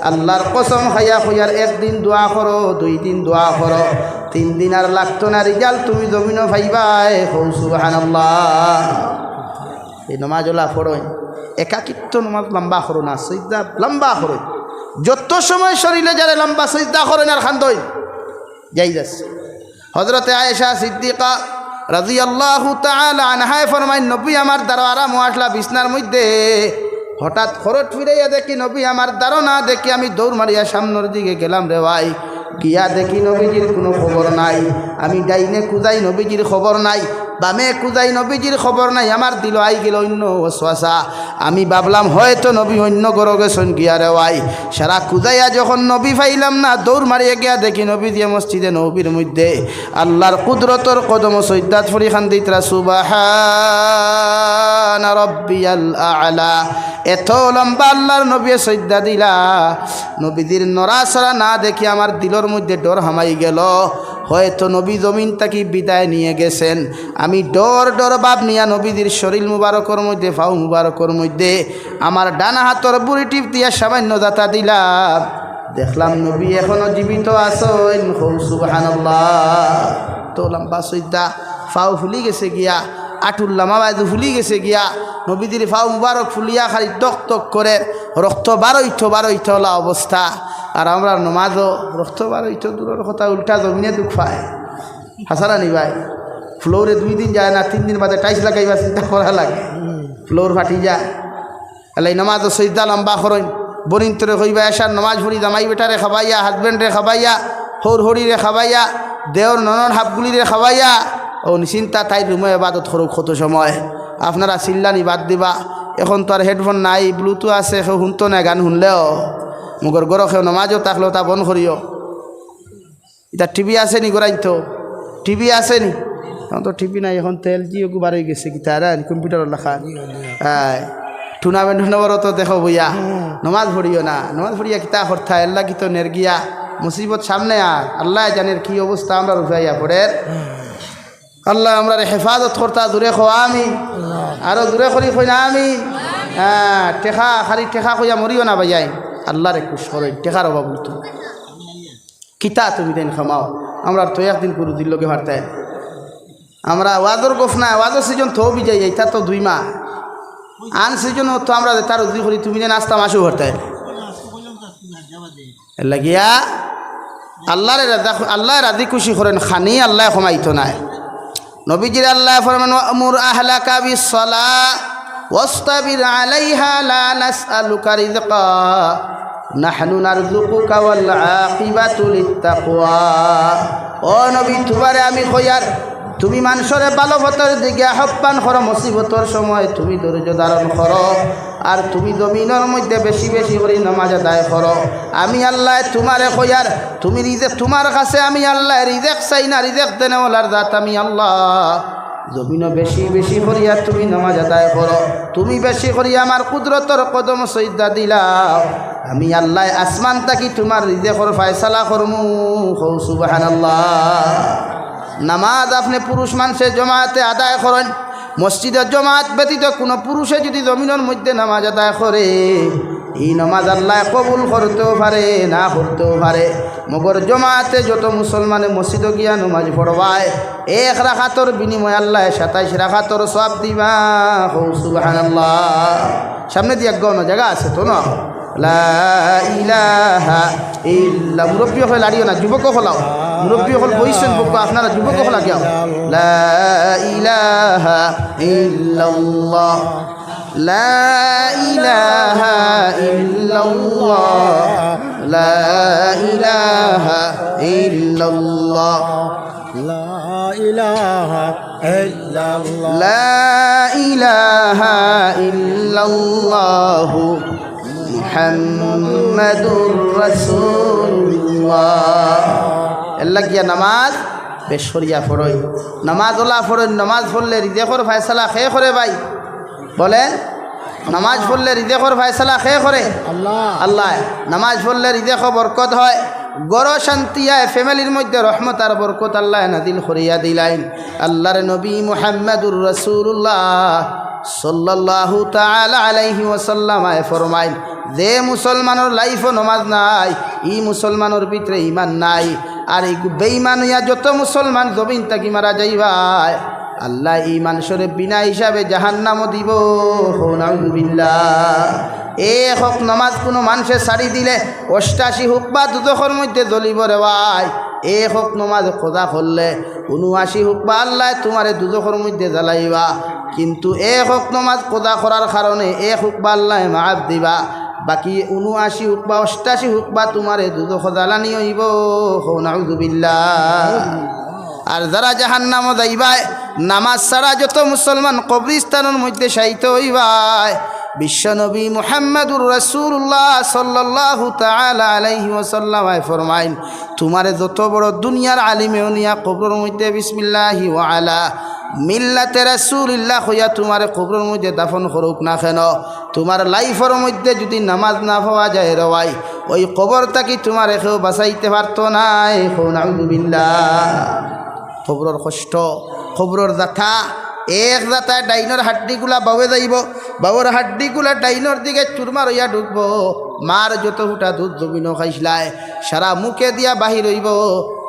আল্লাহর কসম খাইয়া খুঁজার একদিন দোয়া করো 2 দিন দোয়া করো 3 দিন আর লাগতো না রিজাল্ট তুমি জমিনও পাইবাই হৌ সুবহানাল্লাহ। এই নমাজলা পড়ো একাকিত্ব নমাজ লম্বা করো না সিজদা লম্বা করো যত সময় শরীরে যারা লম্বা সিজদা করেন আর খান্দই যাই যাচ্ছে। হযরতে আয়েশা সিদ্দিকা রাদিয়াল্লাহু তাআলা আনহা ফরমায় নবী আমার দ্বারা আরাম আসলা বিছনার মধ্যে হঠাৎ খরচ ফিরাইয়া দেখি নবী আমার দ্বারা না দেখি আমি দৌড় মারিয়া সামনের দিকে গেলাম রে ভাই গিয়া দেখি নবীজির কোনো খবর নাই আমি ডাইনে কুদাই নবীজির খবর নাই বামে কুদাই নবীজির খবর নাই আমার দিল আই গেল অন্য ওয়াসওয়াসা আমি ভাবলাম হয়তো নবী অন্য ঘরে গেছেন গিয়া রে ভাই সারা কুদাইয়া যখন নবী পাইলাম না দৌড় মারিয়া গিয়া দেখি নবী দিয়ে মসজিদে নবীর মধ্যে আল্লাহর কুদরতর কদম সৈদাত ফরি খান দিতরা সুবহান রাব্বিয়াল আ'লা এত লম্বা আল্লাহর নবী সৈদা দিলা নবীদের নড়াচড়া না দেখি আমার দিলর মধ্যে ডর হামাই গেল হয়তো নবী জমিন তাকি বিদায় নিয়ে গেছেন আমি ডর ভাব নিয়া নবীদের শরীর মুবারকর মধ্যে ফাউ মুবারকর মধ্যে আমার ডানা হাতর বুড়ি টিপ দিয়া সামান্য দাতা দিলাম দেখলাম নবী এখনো জীবিত আছেন সুবহানাল্লাহ। তো লম্বা সৈদা ফাউ ফুলি গেছে গিয়া আটুল্লামা বাইদু ফুলি গেছে গিয়া নবীদের ফাউ মুবারক ফুলিয়া খালি টক টক করে রক্ত বারোইথলা অবস্থা আর আমরা নমাজও রক্ত বারোইথ দূরের কথা উল্টা জমিনে দুঃখ পায় হাসারা নি ভাই ফ্লোরে 2 দিন যায় না 3 দিন বাদে টাইস লাগাইবা চিন্তা করা লাগে ফ্লোর ফাটি যায় এলাই নমাজও সৈদা লম্বা করেন বরিন তোরে কইবা এসার নমাজ ভরি জামাই বেটারে খাবাইয়া হাজবেন্ডরে খাবাইয়া হরিরে খাবাইয়া দেওর ননন হাফগুলিরে খাবাইয়া ও নিশ্চিন্তা তাই রুমে এবাদত করুক কত সময় আপনারা চিল্লানি বাদ দিবা এখন তো আর হেডফোন নাই ব্লুটুথ আছে কেউ শুনতো না গান শুনলেও মুগর গর কেউ নমাজও থাকলেও তা বন্ধ করিও এটা টিভি আছে নি গোরাই তো টিভি আছে নি এখন তো টিভি নাই এখন তেল জিও বার হয়ে গেছে কি তারা কম্পিউটার লেখা হ্যাঁ টুর্নামেন্ট টুর্নামেন্টও তো দেখো বইয়া নমাজ ভরিও না নমাজ ভরিয়া কিতা হর্থা এল্লা কি তো নেরগিয়া মুসিবত সামনে আর আল্লাহ জানের কি অবস্থা আমরা উঠাইয়া পড়ের আল্লাহ আমরা হেফাজত করতা দূরে খো আমি আরো দূরে করি কই না আমি হ্যাঁ টেকা খালি টেকা কইয়া মরিও না ভাইয়াই আল্লাহরে খুশ করে টেকার অভাব তো কিতা তুমি দেন খামাও আমরা তো একদিন পুরো দিল্লকে ভারতায় আমরা ওয়াদর গোফ না ওয়াদর সিজন তো বিজাই যাই তা তো 2 মাস আন সিজন তো আমরা তার উদ্দি করি তুমি যে নাস্তা মাসও ভরতায় লাগিয়া আল্লাহ রাজি খুশি করেন খানি আল্লাহ ক্ষমাইতো নাই নবীজির আল্লাহ ফরমান আমুর আহলাকা বিসসালাহ ওয়াসতাবির আলাইহা লা নাসআলুকা রিজকা নাহনু নারযুকুকা ওয়াল আকিবাতু লিত্তাকওয়া ও নবী তোমারে আমি কইয়ার তুমি মানুষের ভালোবাসার দিকে আহ্বান করো মুসিবতর সময় তুমি ধৈর্য ধারণ করো আর তুমি জমিনের মধ্যে বেশি বেশি করে নামাজ আদায় করো আমি আল্লাহ তোমারে কইয়ার তুমি রিজেক তোমার কাছে আমি আল্লাহ রিজেক চাই না রিজেক দেনেওয়ালার জাত আমি আল্লাহ জমিনও বেশি বেশি করিয়া তুমি নামাজ আদায় করো তুমি বেশি করিয়া আমার কুদরতর কদম সজদা দিলাও আমি আল্লাহ আসমান তাকি তোমার রিজেকর ফয়সালা করমু সুবহানাল্লাহ। নামাজ আপনি পুরুষ মানুষের জমাতে আদায় করেন মসজিদের জমাত ব্যতীত কোনো পুরুষে যদি জমিনের মধ্যে নামাজ আদায় করে এই নামাজ আল্লাহ কবুল করতেও পারে না করতেও পারে মগর জমাতে যত মুসলমানে মসজিদে গিয়া নামাজ পড়বায় 1 রাকাতর বিনিময়ে আল্লাহ 27 রাকাতর সওয়াব দিবা সুবহানাল্লাহ। সামনে দিয়ে গণ জায়গা আছে তো না লা ইলাহা ইল্লা মুরব্বী হল লাড়িও না যুবক হলাও মুরব্বী হল বইছেন বকো আপনারা যুবক হলা গিয়াও লা ইলাহা ইল্লাল্লাহ লা ইলাহা ইল্লাল্লাহ লা ইলাহা ইল্লাল্লাহ লা ইলাহা ইল্লাল্লাহ লা ইলাহা ইল্লাল্লাহ মুহাম্মাদুর রাসূলুল্লাহ। এল্লা গিয়া নামাজ বেশ করিয়া পড়ই নামাজ ওলা পড়ই নামাজ পড়লে রিজেকর ফয়সালা খে করে ভাই বলেন নামাজ পড়লে রিজেকর ফয়সালা খে করে আল্লাহ নামাজ পড়লে রিজেক বরকত হয় গড় শান্তি হয় ফ্যামিলির মধ্যে রহমত আর বরকত আল্লাহ নাদিল করিয়া দিলাইন আল্লাহর নবী মুহাম্মাদুর রাসূলুল্লাহ সাল্লাল্লাহু তাআলা আলাইহি ওয়াসাল্লাম ফরমাইন, যে মুসলমানের লাইফও নমাজ নাই, ই মুসলমানের ভিতরে ইমান নাই। আর এই বেঈমান হইয়া যত মুসলমান জমিন থাকি মারা যাইবাই, আল্লাহ ইমান শরীফ বিনা হিসাবে জাহান্নামও দিব। নাউযুবিল্লাহ। এক হক নমাজ কোনো মানুষে ছাড়ি দিলে 88 হুক বা দুদখর মধ্যে জ্বলিব রে ভাই। এক হক নমাজ খোদা করলে 79 হুক বা আল্লাহ তোমারে দুদখর মধ্যে জ্বালাইবা। কিন্তু এক হক নমাজ খোদা করার কারণে এক হুক বা আল্লাহ মাফ দিবা, বাকি 79 হুক বা 88 হুক বা তোমারে দুদখ জ্বালানি হইব। নাউযুবিল্লাহ। আর যারা জাহান্নামে যাইবাই, নামাজ ছাড়া যত মুসলমান কবরিস্তানের মধ্যে শায়িত হইবাই, বিশ্বনবী মুহাম্মদুর রাসূলুল্লাহ সাল্লাল্লাহু তাআলা আলাইহি ওয়াসাল্লাম ফরমাইন, তোমারে যত বড় দুনিয়ার আলিমেও নিয়া কবরের মধ্যে বিসমিল্লাহি ওয়া আলা মিল্লাতে রাসূলিল্লাহ হইয়া তোমারে কবরের মধ্যে দাফন করুক না কেন, তোমার লাইফের মধ্যে যদি নামাজ না পাওয়া যায় রওয়াই, ওই কবরটা কি তোমার কেউ বাঁচাইতে পারতো না। নাউযুবিল্লাহ। কবরের কষ্ট, কবরের ব্যথা, এক যাতায় ডাইনোর হাড্ডিগুলা বাবে যাইব, বাবুর হাড্ডিগুলা ডাইনোর দিকে চুরমার হইয়া ঢুকবো। মার যত হুটা দুধ জমিনও খাইসলায় সারা মুখে দিয়া বাহির হইব,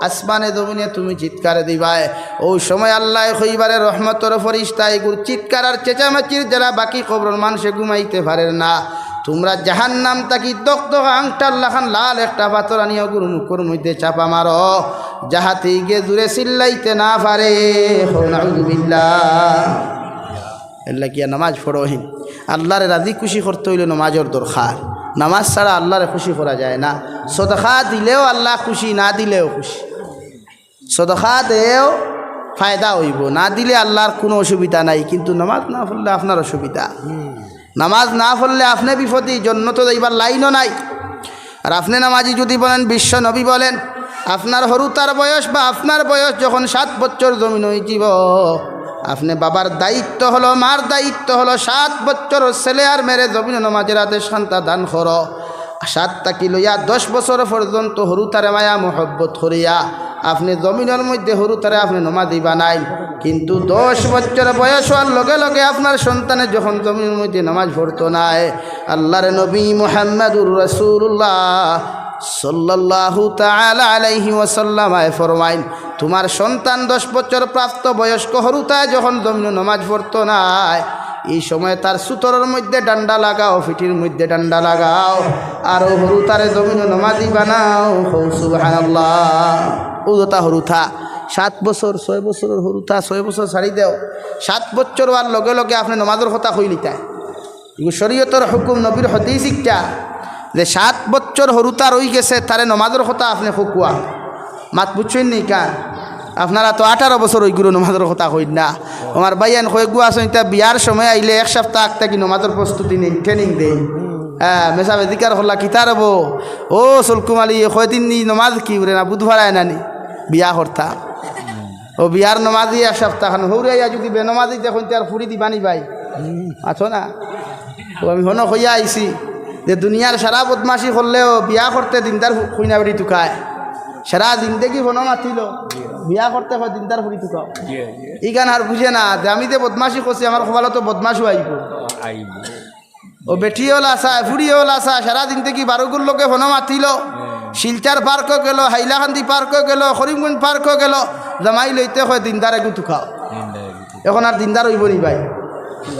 আসমানে জমিনে তুমি চিৎকার দিবাই। ওই সময় আল্লাহ হইবারে রহমতর ফরিস্তা এগুর চিৎকার আর চেঁচামেচির যারা বাকি কবরের মানুষে ঘুমাইতে পারে না, তোমরা জাহান্নাম তাকি দগ্ধ আংটার লাখান লাল একটা পাথর আনিয়া গুরু মুখর মধ্যে চাপা মারো, যাহাতে গিয়ে দূরে চিল্লাইতে না পারে। নাউযুবিল্লাহ। এল্লা কিয়া নামাজ পড়োহীন। আল্লাহরে রাজি খুশি করতে হইলে নামাজের দরকার। নামাজ ছাড়া আল্লাহরে খুশি করা যায় না। সদকা দিলেও আল্লাহ খুশি, না দিলেও খুশি। সদকা দেও ফায়দা হইব, না দিলে আল্লাহর কোনো অসুবিধা নাই, কিন্তু নামাজ না পড়লে আপনার অসুবিধা। নামাজ না পড়লে আপনি বিপদী, জন্নত যাইবার লাইনও নাই। আর আপনি নামাজি যদি বলেন, বিশ্ব নবী বলেন, আপনার হরুতার বয়স বা আপনার বয়স যখন 7 বছর জমিন হইব, আপনি বাবার দায়িত্ব হলো, মার দায়িত্ব হলো 7 বছর ছেলে আর মেরে জমিন নামাজের আদেশ শান্তা দান করো। 7 থাকি লইয়া 10 বছর পর্যন্ত হরুতারে মায়া মোহব্বত করিয়া আপনি জমিনের মধ্যে হরুতারে আপনি নমাজি বানাইন। কিন্তু 10 বছর বয়স হওয়ার লগে লগে আপনার সন্তানের যখন জমিনের মধ্যে নামাজ পড়তো না, আল্লাহর নবী মুহাম্মদুর রাসূলুল্লাহ সাল্লাল্লাহু তাআলা আলাইহি ওয়াসাল্লাম ফরমাইন, তোমার সন্তান 10 বছর প্রাপ্ত বয়স্ক হরুতায় যখন জমিনে নামাজ পড়তো না, এই সময় তার সুতরের মধ্যে ডান্ডা লাগাও, ফিটির মধ্যে ডান্ডা লাগাও, আর হরুতারে জমিনে নামাজি বানাও। সুবহানাল্লাহ। উদতা হরুথা 7 বছর 6 বছরের হরুথা 6 বছর ছাড়ি দেও, 7 বছর হওয়ার লগে লগে আপনি নমাজের কথা কইলিতা। শরীয়তর হুকুম, নবীর হাদিস ইচ্ছা যে 7 বছর হরুতা রই গেছে, তারে নমাজের কথা আপনি খুকুয়া মাত বুঝছেন নি কান। আপনারা তো 18 বছর ওইগুলো নমাজের কথা কই না। আমার ভাইয়ান কয়েকগু আছেন, তা বিয়ার সময় আইলে 1 সপ্তাহ আগ থেকে নমাজের প্রস্তুতি নেই, ট্রেনিং দেই। হ্যাঁ, মেসা বেদিকার হল্লা কিতার হবো, ও সলকুমালি কয়দিন নি নমাজ কি বলে না, বুধবার আয় নানি বিয়া করতা, ও বিয়ার নমাজি 1 সপ্তাহ খান হৌরাইয়া যদি বেনমাজি দেখুন তার ফুরি দিবানি ভাই আছো না। ও আমি হন হইয়া আইছি যে দুনিয়ার সারা বদমাশি করলেও বিয়া করতে দিনদার খুইনা বেড়ি টুকায়, সারা জিন্দেগি হন মাতিল বিয়া করতে হয় দিনদার ফুরি টুকাও। এই গান আর বুঝে না যে আমি যে বদমাশি করছি, আমার খোবালো তো বদমাশও আইব। ও বেটিও লাসা ফুড়িও লাসা, সারা জিন্দেগি 12 লোকে হন মাতিল, শিলচার পার্কও গেল, হাইলাকান্দি পার্কও গেল, করিমগঞ্জ পার্কও গেল, জামাই লইতে হয় দিনদার এগু টুকাও। এখন আর দিনদার হইব নি ভাই,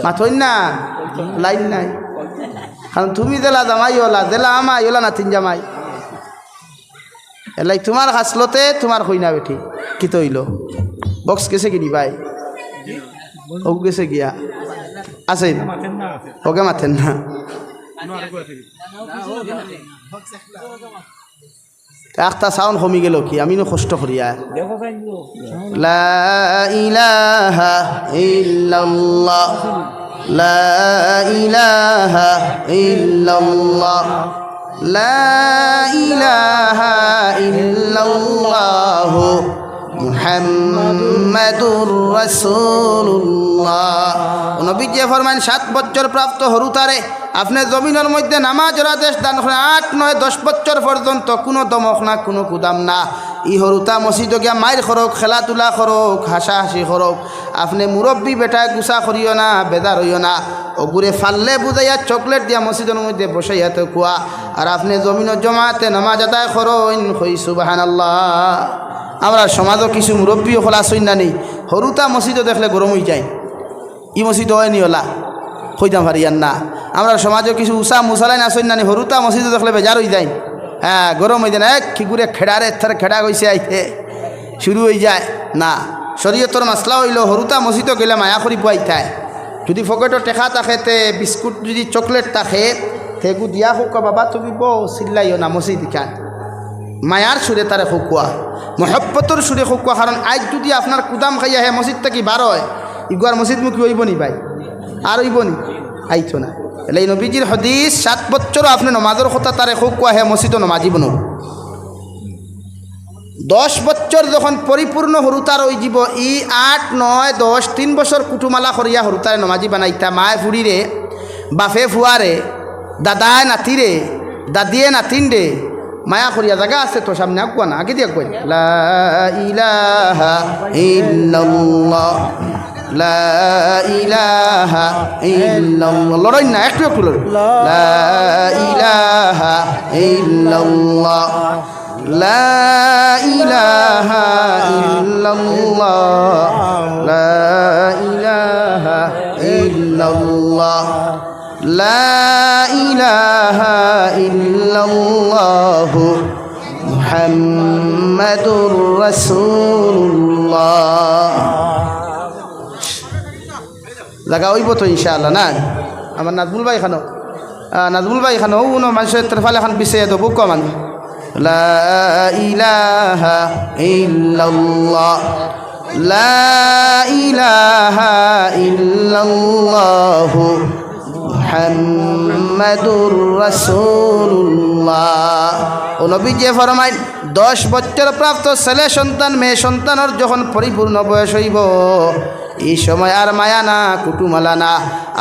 মাথই না লাইন নাই। কারণ তুমি জেলা জামাই ওলা, জেলা আমাই ওলা না তিন জামাই এলাই তোমার হাসলতে তোমার হইনা বেঠি কি তৈল বক্স গেছে কিনি ভাই, ও গেছে গিয়া আছে ওকে মাথেন না। একটা সাউন্ড কমি গেল কি, আমি কষ্ট করিয়া। লা ইলাহা ইল্লাল্লাহ, লা ইলাহা ইল্লাল্লাহ, লা ইলাহা ইল্লাল্লাহ মুহাম্মাদুর রাসূলুল্লাহ। নবী যে ফরমান 7 বছর প্রাপ্ত হরুতারে আপনি জমিনের মধ্যে নামাজের আদেশ দান করেন, 8, 9, 10 বছর পর্যন্ত কোনো দমক না, কোনো কুদাম না। ই হরুতা মসজিদে গিয়া মাইর করক, খেলাধুলা করক, হাসাহাসি করক, আপনি মুরব্বী বেটায় গুছা করিও না, বেদার হইও না, ওগুরে ফাললে বুঝাইয়া চকলেট দিয়া মসজিদের মধ্যে বসাইয়া তো কুয়া, আর আপনি জমিন জমাতে নামাজ আদায় করেন, কই সুবহানাল্লাহ। আমরা সমাজও কিছু মুরব্বী হল আসইন না নেই, হরুতা মসজিদও দেখলে গরম হয়ে যায়, ই মসজিদ হয় নি ওলা কইতাম পারিয়ান না। আমরা সমাজও কিছু উষা মুসালাইন আসইন না নি, হরুতা মসজিদও দেখলে বেজার হয়ে যায়, হ্যাঁ গরম হয়ে যায় না, এক খিগুরে খেড়ারে থার খেড়া গেছে আইতে শুরু হয়ে যায় না। শরীয়তর মাসলা হইল হরুতা মসজিদও গেলে মায়া করি পাইতায়, যদি ফকেটও টেকা থাকে তে বিস্কুট যদি চকলেট থাকে তেগু দিয়া হোক বাবা তুমি বউ চিল্লাইও না মসজিদ খান, মায়ার সুরে তারে খুকুয়া, মহব্বতর সুরে খুকুয়া। কারণ আজ যদি আপনার কুদাম খাইয়া হে মসজিদ থেকে বার হয়, ইগুয়ার মসজিদ মুখী হইব নি ভাই, আর হইব নি, আইতো না। এলে এই নবীজির হদিস 7 বছরও আপনি নমাজের কথা তারে খুকুয়া হে মসজিদও নমাজি বনো। 10 বছর যখন পরিপূর্ণ হরুতার ওই জীব, 8, 9, 10, 3 বছর কুটুমালা করিয়া হরুতারে নমাজি বানাইতা, মায়ে ফুড়িরে, বাফে ফুয়ারে, দাদায় নাতিরে, দাদিয়ে নাতিনরে মায়া করিয়া জায়গা আছে তো সামনে আগুয়া না, আগে দিয়ে আগুয়াই লা ইলাহা ইল্লাল্লাহ, লা ইলাহা ইল্লাল্লাহ, লড়াই না একটু একটু লড়, লা ইলাহা ইল্লাল্লাহ, লা ইলাহা ইল্লাল্লাহ, লা ইলাহা ইল্লাল্লাহ, লা ইলাহা ইল্লাল্লাহ মুহাম্মাদুর রাসূলুল্লাহ। জায়গা হইব তো ইনশাআল্লাহ না। আমার নাজমুল ভাই খানো, নাজমুল ভাই খানো উনো মানুষের তরফাল এখন পিছিয়ে দেবো কমান, লা ইলাহা ইল্লাল্লাহ, লা ইলাহা ইল্লাল্লাহ মুহাম্মাদুর রাসূলুল্লাহ। ও নবী যে ফরমাইন 10 বছর প্রাপ্ত ছেলে সন্তান মেয়ে সন্তানের যখন পরিপূর্ণ বয়স হইব, এই সময় আর মায়া না, কুটুমালা না।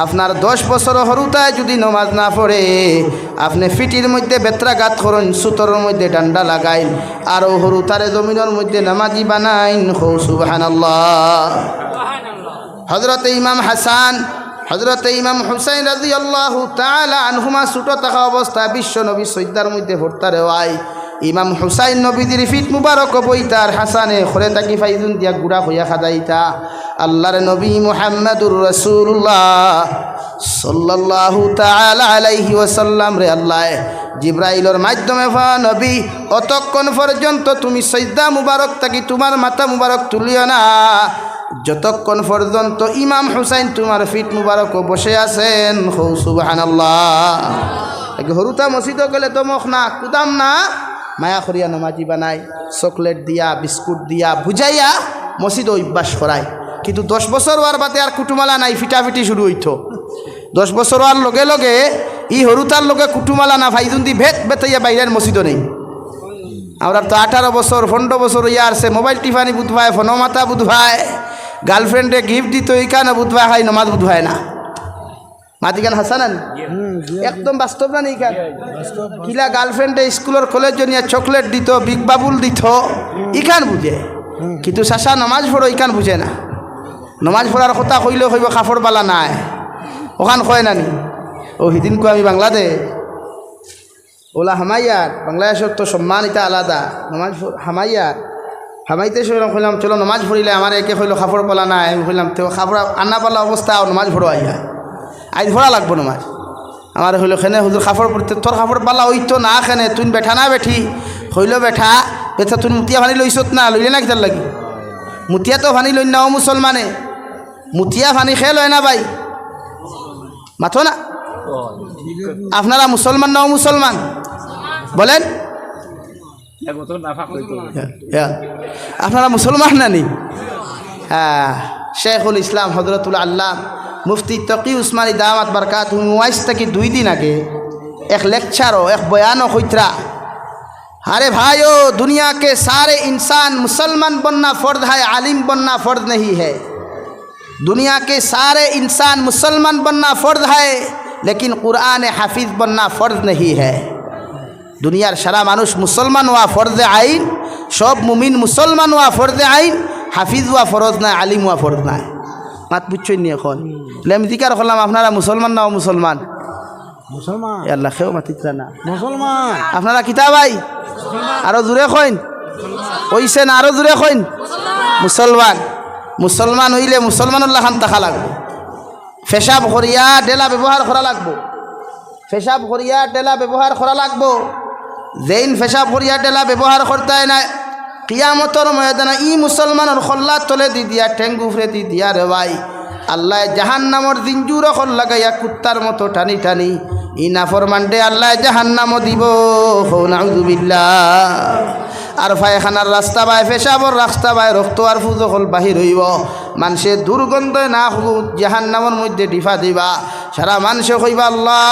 আপনার 10 বছর হরুতায় যদি নমাজ না পড়ে, আপনি ফিটির মধ্যে বেত্রাঘাত করুন, সুতরের মধ্যে ডান্ডা লাগাইন, আর ও হরুতারে জমিনের মধ্যে নামাজি বানাইন, হো সুবহানাল্লাহ। হযরতে ইমাম হাসান, হযরতে ইমাম হুসাইন রাদিয়াল্লাহু তাআলা আনহুমা ছোট থাকা অবস্থায় বিশ্ব নবী সৈদার মধ্যে ভর্তারে হয়। ইমাম হুসাইন নবীদের ফিট মুবারক বইতার, হাসানে খরে তাকি ফাইজুন দিয়া গুড়া হইয়া খাদাইতা। আল্লাহর নবী মুহাম্মদুর রাসূলুল্লাহ সাল্লাল্লাহু তাআলা আলাইহি ওয়াসাল্লাম রে আল্লাহ জিব্রাইলের মাধ্যমে ফা নবী অতক্ষণ পর্যন্ত তুমি সজদা মুবারক থাকি তোমার মাথা মুবারক তুলিও না, যতক্ষণ পর্যন্ত ইমাম হুসাইন তোমার ফিট মুবারক বসে আছেন। হো সুবহানাল্লাহ। হরুতা মসজিদ গেলে তো মুখ না, কুদাম না, মায়া করিয়া নমাজি বানায়, চকলেট দিয়া বিস্কুট দিয়া বুঝাইয়া মসজিদ অভ্যাস করায়। কিন্তু 10 বছর হওয়ার বাদে আর কুটুমালা নাই, ফিটাফিটি শুরু হইত। 10 বছর হওয়ার লগে লগে ই হরুতার লগে কুটুমালা না, ভাইজুন দি ভেট বেতাইয়া বাইরের মসজিদও নেই। আমরা তো 18 বছর 15 বছর হইয়া আসছে, মোবাইল টিফানি বুধবায়, ফনমাতা বুধবায়, গার্লফ্রেন্ডে গিফট দিত এইখানে বুধবায়, খাই নমাজ বুধবায় না। মাতিকান হাসানান একদম বাস্তব না নেই কান কিলা গার্লফ্রেন্ডে স্কুলের কলেজ নিয়ে চকলেট দিত, বিগ বাবুল দিত, ইখান বুঝে। কিন্তু চাষা নমাজ পড়ো ইখান বুঝে না। নমাজ পড়ার কথা কইলেও কইব কাপড় বালা নাই, ওখান কয় নানি। ও সেদিন কো আমি বাংলাদেশ ওলা হামাইয়ার, বাংলাদেশের তো সম্মান এটা আলাদা। নমাজ হামাইয়ার হামাইতে কইলাম চলো নমাজ পড়িলে আমার একে কইলো কাপড় পালা নাই। আমি কইলাম তো কাপড় আনা পালা অবস্থা নমাজ পড়ো আইয়া, আজ ভরা লাগবো নমাজ। আমার হইলো খেনে হুজুর কাপড় পড়তে, তোর কাপড় পালা ওই তো না খেনে, তুই বেঠা না বেঠি। হইল বেঠা বেঠা তুই মুতিয়া ভানি লইছত না, লইলে না কিতার লাগি? মুতিয়া তো ভানি লই না ও মুসলমানে, মুতিয়া ভানি খেয়ে লয় না ভাই, মাথো না। আপনারা মুসলমান না ও মুসলমান বলেন? আপনারা মুসলমান না নি? হ্যাঁ, শেখুল ইসলাম হজরতুল আল্লাহ মুফতি তকি উসমানী দামাত বারকাতুহু ওয়াইস থেকে 2 দিন আগে এক লেকচারও এক বয়ানও হইতরা। अरे भाइयों, दुनिया के सारे इंसान मुसलमान बनना फ़र्ज है, आलिम बनना फ़र्ज नहीं है। दुनिया के सारे इंसान मुसलमान बनना फ़र्ज है, लेकिन कुरान हाफिज बनना फ़र्ज नहीं है। दुनियार सारा मानुष मुसलमान हुआ फ़र्ज आइन, सब मुमिन मुसलमान हुआ फ़र्ज आइन, हाफिज हुआ फ़र्ज ना, आलिम हुआ फ़र्ज ना। মাত বুঝছই নি এখন আমি জিকার করলাম আপনারা মুসলমান না মুসলমান মুসলমান আল্লাহ খেয়েও মাতিত্রা না মুসলমান আপনারা কিতা ভাই আরো জোরে কইন কইছে না আরো জোরে কইন মুসলমান মুসলমান হইলে মুসলমানুল্লাহ খান তাকা লাগবো পেশাব করিয়া ডেলা ব্যবহার করা লাগবো পেশাব করিয়া ডেলা ব্যবহার করা লাগবো যেইন পেশাব করিয়া ডেলা ব্যবহার করতে না কিয়ামতর ময়দানে ই মুসলমানের খল্লার তলে দি দিয়া ঠেঙ্গুফরে দি দিয়া রে ভাই আল্লাহ জাহান্নামর জিঞ্জুর খল লাগাইয়া কুত্তার মতো টানি টানি ই নাফরমানডে আল্লাহ জাহান্নামও দিব নাউযুবিল্লাহ আর পায়খানার রাস্তা বাই পেশাবর রাস্তা বাই রক্ত আর ফুজো হল বাহির হইব মানুষে দুর্গন্ধ না হবুত জাহান্নামর মধ্যে ডিফা দিবা সারা মানুষে কইবা আল্লাহ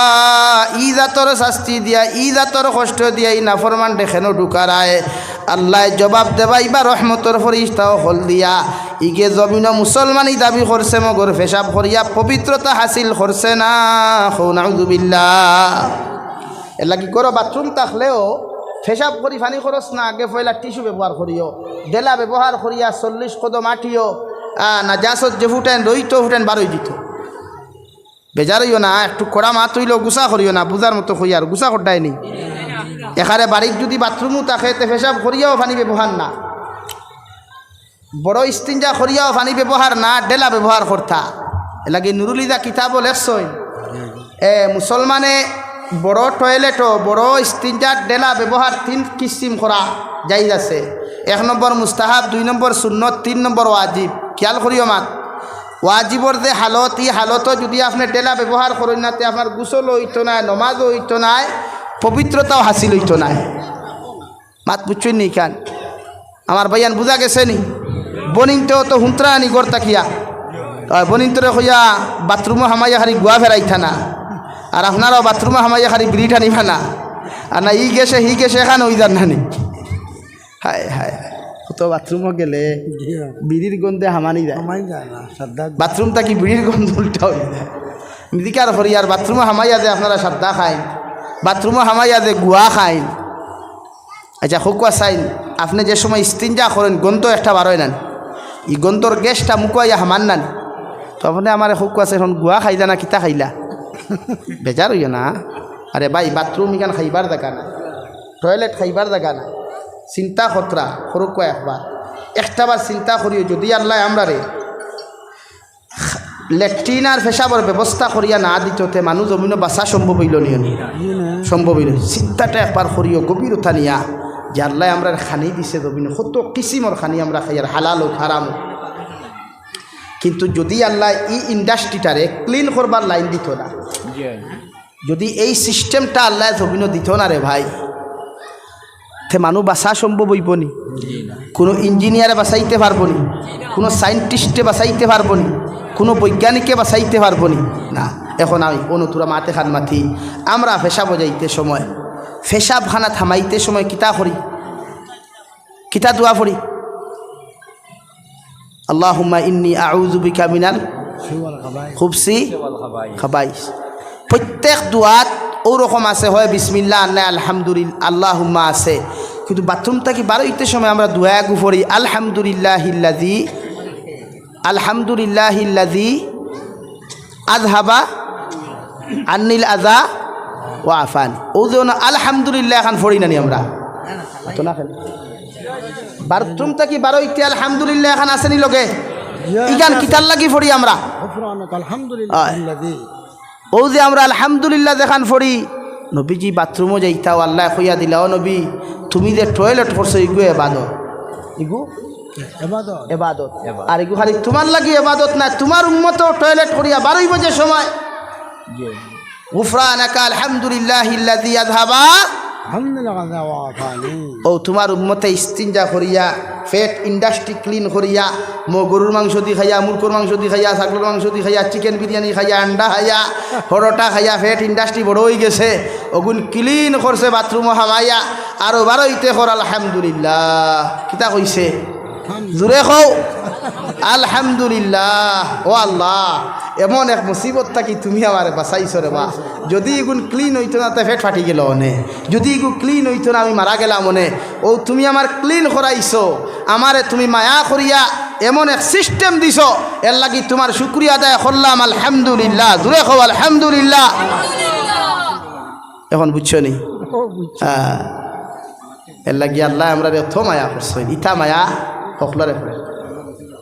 ই জাতর শাস্তি দিয়া ই জাতর কষ্ট দিয়া ই নাফরমান দেখেন ঢুকারায় আল্লাহ জবাব দেবাইবা রহমতর ফরিস্তাও হল দিয়া ইগে জমিন মুসলমানই দাবি করছে মগর পেশাব করিয়া পবিত্রতা হাসিল করছে না নাউযুবিল্লাহ এলা কি করো বাথরুম থাকলেও পেশাব করি ফানি খরচ না আগে পয়লা টিস্যু ব্যবহার করিও ডেলা ব্যবহার করিয়া 40 কদম আঠিও না জাসত যে ফুটেন রইতো ফুটেন বারোই দিত বেজারইও না একটু কড়া মাত হইলেও গুছা করিও না বুঝার মতো কই আর গুছা করডায়নি এখানে বাড়ির যদি বাথরুমও থাকে তে পেশাব করিয়াও পানি ব্যবহার না বড় ইস্তিনজা করিয়াও পানি ব্যবহার না ডেলা ব্যবহার করতা এলাকি নুরুলিদা কিতাবও লেখছই মুসলমানে বড় টয়লেটও বড় ইস্তিনজার ডেলা ব্যবহার 3 কিসিম করা যাই আছে 1 নম্বর মুস্তাহাব 2 নম্বর সুন্নত 3 নম্বর ওয়াজিব খেয়াল করিও মাত ওয়াজিবর যে হালত ই হালতও যদি আপনি ডেলা ব্যবহার করেন না তে আপনার গোসল হইতো না নমাজও হইতো না পবিত্রতাও হাসিল হইতো না মাত বুঝছেন নি কান আমার ভাইয়ান বুঝা গেছে নি বনিনতেও তো হুঁতরা আনি গড় তাকিয়া বনিনতরে কইয়া বাথরুমও হামাইয়া খালি গুয়া ফেরাইথা না আর আপনারাও বাথরুমে হামাইয়া খালি বিড়ি টানিবা না আর না ই গেছে হি গেছে এখানে ওই যান নানি হায় হায় তো বাথরুমও গেলে বিড়ির গন্ধে হামানি যায় বাথরুমটা কি বিড়ির গন্ধ উল্টা হয়ে যায় মিদিকার করি আর বাথরুমে হামাইয়া যে আপনারা সাদ্দা খাইন বাথরুমে হামাইয়া যে গুয়া খাইন আচ্ছা হুকুয়া চাইন আপনি যে সময় ইস্তিনজা করেন গন্ধ একটা বারোয় নেন ই গন্ধর গ্যাসটা মুকুয়াইয়া হামান নেন তো আপনি আমার হুকুয়া চাই এখন গুয়া খাইলা না কিতা খাইলা বেজার হইও না আরে ভাই বাথরুম ইখান খাইবার দেখা না টয়লেট খাইবার দেখা না চিন্তা খতরা সরুক একবার একটাবার চিন্তা করিও যদি আল্লাহ আমরা রে ল্যাট্রিন আর পেশাবর ব্যবস্থা করিয়া না দিতে মানুষ জমিন বাঁচা সম্ভব হইল নিও সম্ভব হইল চিন্তাটা একবার করিও গভীরতা নিয়া যে আল্লাহ আমরা খানি দিছে জমিন কত কিসিমর খানি আমরা খাই আর হালাল ও হারাম কিন্তু যদি আল্লাহ ই ইন্ডাস্ট্রিটারে ক্লিন করবার লাইন দিত না যদি এই সিস্টেমটা আল্লাহ জমিন দিত না রে ভাই তে মানুষ বাঁচা সম্ভব হইব নি কোনো ইঞ্জিনিয়ারে বাঁচাইতে পারবো নি কোনো সায়েন্টিস্টে বাঁচাইতে পারবো নি কোনো বৈজ্ঞানিকে বাঁচাইতে পারবো নি না এখন আমি অনুতুরা মাতে খান মাথি আমরা পেশাব যাইতে সময় পেশাব খানা থামাইতে সময় কিতা করি কিতা দোয়া পড়ি আল্লাহুম্মা ইন্নী আউযু বিকা মিনাল খুবসি খাবাইস প্রত্যেক দোয়াত ওরকম আছে হয় বিসমিল্লাহ আল্লাহ আলহামদুলিল্লাহ আল্লাহুম্মা আছে কিন্তু বাথরুম থাকি বারোইতে সময় আমরা দোয়া গুফরি আলহামদুলিল্লাহিল্লাযী আযহাবা আন্নিল আযা ওয়া আফানি ও যে আলহামদুলিল্লাহ এখন ফড়ি নানি আমরা তো না খালি বাথরুম থাকি বারোইতে আলহামদুলিল্লাহ এখন আসেনি লগে ইগান কিতার লাগি ফড়ি আমরা ও যে আমরা আলহামদুলিল্লাহ দেখান ফড়ি নবীজি বাথরুমও যাইতাও আল্লাহ কইয়া দিলাও নবী তুমি যে টয়লেট করছো ইগু এবাদত ইগু এবাদত আর ইগু খালি তোমার লাগি এবাদত না তোমার উম্মতও টয়লেট করিয়া 12 বাজে সময় গুফরানাকা আলহামদুলিল্লাহিল্লাযী আযহাবা ও তোমার উম্মতে ইস্তিনজা করিয়া ফেট ইন্ডাস্ট্রি ক্লিন করিয়া গরুর মাংস দি খাইয়া মুরগোর মাংস দি খাইয়া ছাগলের মাংস দি খাইয়া চিকেন বিরিয়ানি খাইয়া আন্ডা খাইয়া পরোটা খাইয়া ফেট ইন্ডাস্ট্রি বড় হয়ে গেছে ওগুন ক্লিন করছে বাথরুম হামাইয়া আরো বারোইতে কর আলহামদুলিল্লাহ কিতা কইছে জোরে কও আলহামদুলিল্লাহ ও আল্লাহ এমন এক মুসিবত থাকি তুমি আমার বাঁচাইছো রে বা যদি এগুন ক্লিন হইতো না তাই ফেট ফাটি গেল অনে যদি এগু ক্লিন হইতো না আমি মারা গেলাম মনে ও তুমি আমার ক্লিন করাইছো আমারে তুমি মায়া করিয়া এমন এক সিস্টেম দিছ, এর লাগি তোমার শুকরিয়া আদায় করলাম আলহামদুলিল্লাহ। দূরে খাও আলহামদুলিল্লাহ। এখন বুঝছো নি? হ্যাঁ, এর লাগি আল্লাহ আমরা এত মায়া করছো, ইটা মায়া সকলরে করে।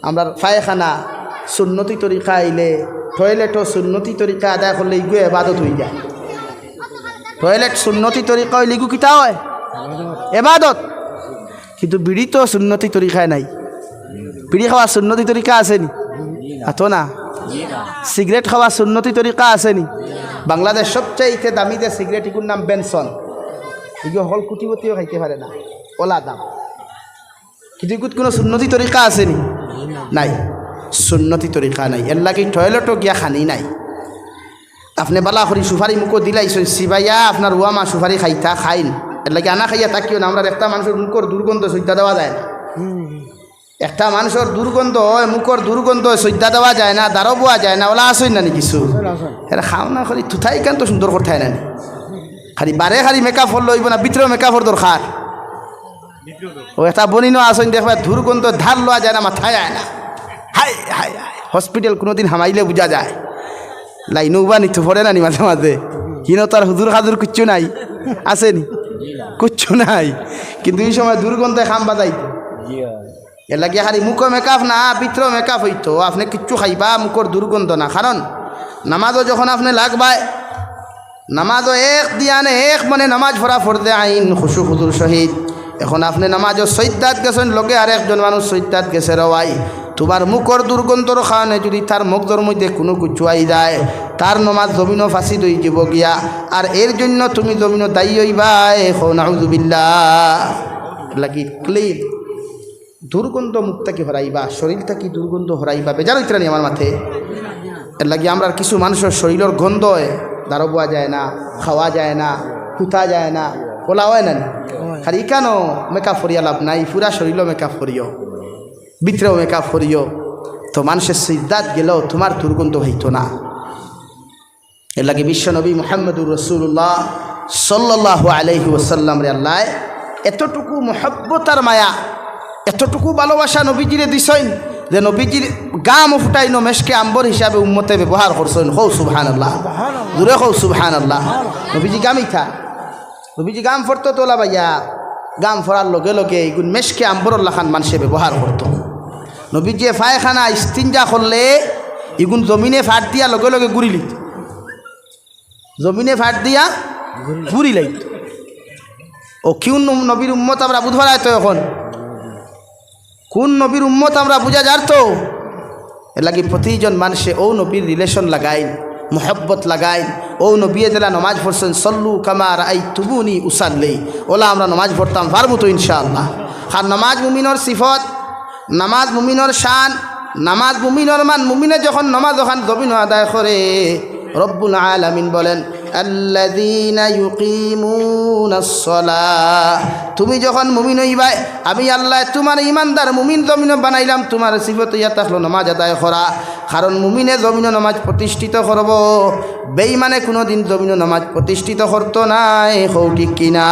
আমরা পায়খানা সুন্নতি তরিকা আইলে, টয়লেটও সুন্নতি তরিকা আদায় করলে ইগু এবাদত হয়ে যায়। টয়লেট সুন্নতি তরিকা হইলে ইগু কিতা হয়? এবাদত। কিন্তু বিড়ি তো সুন্নতি তরিকায় নাই। বিড়ি খাওয়া সুন্নতি তরিকা আসেনি? আতো না। সিগারেট খাওয়া সুন্নতি তরিকা আসেনি? বাংলাদেশ সবচাইতে দামি যে সিগারেট, এগুলোর নাম বেনসন। এগুলো হল কুটিপতিও খাইতে পারে না, ওলা দাম। কিন্তু এগুলো কোনো সুন্নতি তরিকা আসেনি? নাই, সুন্নতি তরিকা নাই। এর লাগে টয়লেটও গিয়া খানি নাই। আপনি বালা করি সুফারি মুখো দিলাইছেন, সিবাইয়া আপনার ওয়ামা সুফারি খাইতা খাইন। এর লাগে আনা খাইয়া তাকিও না। আমরা একটা মানুষের মুখর দুর্গন্ধ সজ্জা দেওয়া যায় না। একটা মানুষের দুর্গন্ধ হয়, মুখর দুর্গন্ধ সজ্জা দেওয়া যায় না, দাঁড়ো বোয়া যায় না, ওলা আসই না নি কিছু। এরা খাও না খালি থুথাই কেন তো সুন্দর করতে হয় না, খালি বারে খালি মেকআপ হল লইব না, ভিতরেও মেকআপর দরকার। ও একটা বনিনো আসন দেখবা দুর্গন্ধ ধার লওয়া যায় না, মাথায় যায় না। হাই হাই হাই, হসপিটাল কোনোদিন হামাইলে বোঝা যায়। লাইনও বা নিতে পড়ে না নি মাঝে মাঝে। কিনো তার হুজুর খাজুর কিচ্ছু নাই, আসেনি কিচ্ছু নাই, কিন্তু এই সময় দুর্গন্ধে খাম বাজাই। এর লাগে খালি মুখো মেকআপ না, ভিতরেও মেকআপ হইতো। আপনি কিচ্ছু খাইবা, মুখর দুর্গন্ধ না। কারণ নামাজও যখন আপনি লাগবায়, নামাজও এক দিয়ানে এক মনে নামাজ ভরা ফরদে আইন খুশু খুজুর সহিত। এখন আপনি নামাজও সৈদ্দাত গেছেন, লগে আর একজন মানুষ সৈদ্দাত গেছে রওয়াই। তোমার মুখর দুর্গন্ধর কারণে যদি তার মুখের মধ্যে কোনো কিছু আই যায়, তার নমাজ জমিনও ফাঁসি দই যাব গিয়া। আর এর জন্য তুমি জমিনও দায়ী হইবা। এখন নাউযুবিল্লাহ লাগি ক্লিন দুর্গন্ধ মুখটাকে হরাইবা, শরীরটাকে দুর্গন্ধ হরাইবা। বেজার হইতে নি আমার মাথে। এর লাগে আমরা কিছু মানুষের শরীরের গন্ধ দাঁড়ো বোয়া যায় না, খাওয়া যায় না, কুথা যায় না, ওলা হয় না। খালি কেন মেকআপ করিয়া লাভ নাই, পুরা শরীরও মেকআপ করিও, ভিতরেও মেকআপ করিও, তো মানুষের সিদ্ধাত গেলেও তোমার দুর্গন্ধ হইতো না। এর লাগে বিশ্বনবী মুহাম্মদুর রাসূলুল্লাহ সাল্লাল্লাহু আলাইহি ওয়াসাল্লাম রে আল্লাহ এতটুকু মহব্বতার মায়া, এতটুকু ভালোবাসা নবীজিরে দিছেন যে নবীজির গাম ফুটাইনো মেশকে আম্বর হিসাবে উম্মতে ব্যবহার করছেন। হৌ সুবহানাল্লাহ, দূরে হৌ সুবহানাল্লাহ। নবীজি গামিথা, নবীজি গাম ফরতো তোলা ভাইয়া, গাম ফরার লগে লগে এগুন মেশকে আম্বরর লাখান মানুষে ব্যবহার করতো। নবীজি ফায়খানা ইস্তিনজা করলে এগুন জমিনে ফাট দিয়া লগে লগে গুড়ি লিত, জমিনে ফাট দিয়া গুড়ি লাইত। ও কোন নবীর উম্মত আমরা বুঝবার তো এখন কোন নবীর উম্মত আমরা বুঝা যার তো। এর লাগে প্রতিজন মানুষে ও নবীর রিলেশন লাগাইন, মোহব্বত লাগাইন। ও নবী জেলা নমাজ পড়ছেন, সল্লু কামা রাআইতুমুনি উসাল্লি। ওলা আমরা নমাজ পড়তাম পারবো তো ইনশাআল্লাহ। আর নামাজ মুমিনর সিফত, নামাজ মুমিনর শান, নামাজ মুমিনর মান। মুমিনে যখন নামাজ ওখান জমিন আদায় করে, রব্বুল আলামিন বলেন আল্লাযীনা ইউকিমুনাস সালাহ। তুমি যখন মুমিন হইবাই, আমি আল্লাহ তোমার ইমানদার মুমিন জমিন বানাইলাম। তোমার সিফত ইয়া থাকলো নামাজ আদায় করা। কারণ মুমিনে জমিন নামাজ প্রতিষ্ঠিত করব, বেঈমানে কোনো দিন জমিন নামাজ প্রতিষ্ঠিত করতো নাই। হৌ ঠিক কিনা?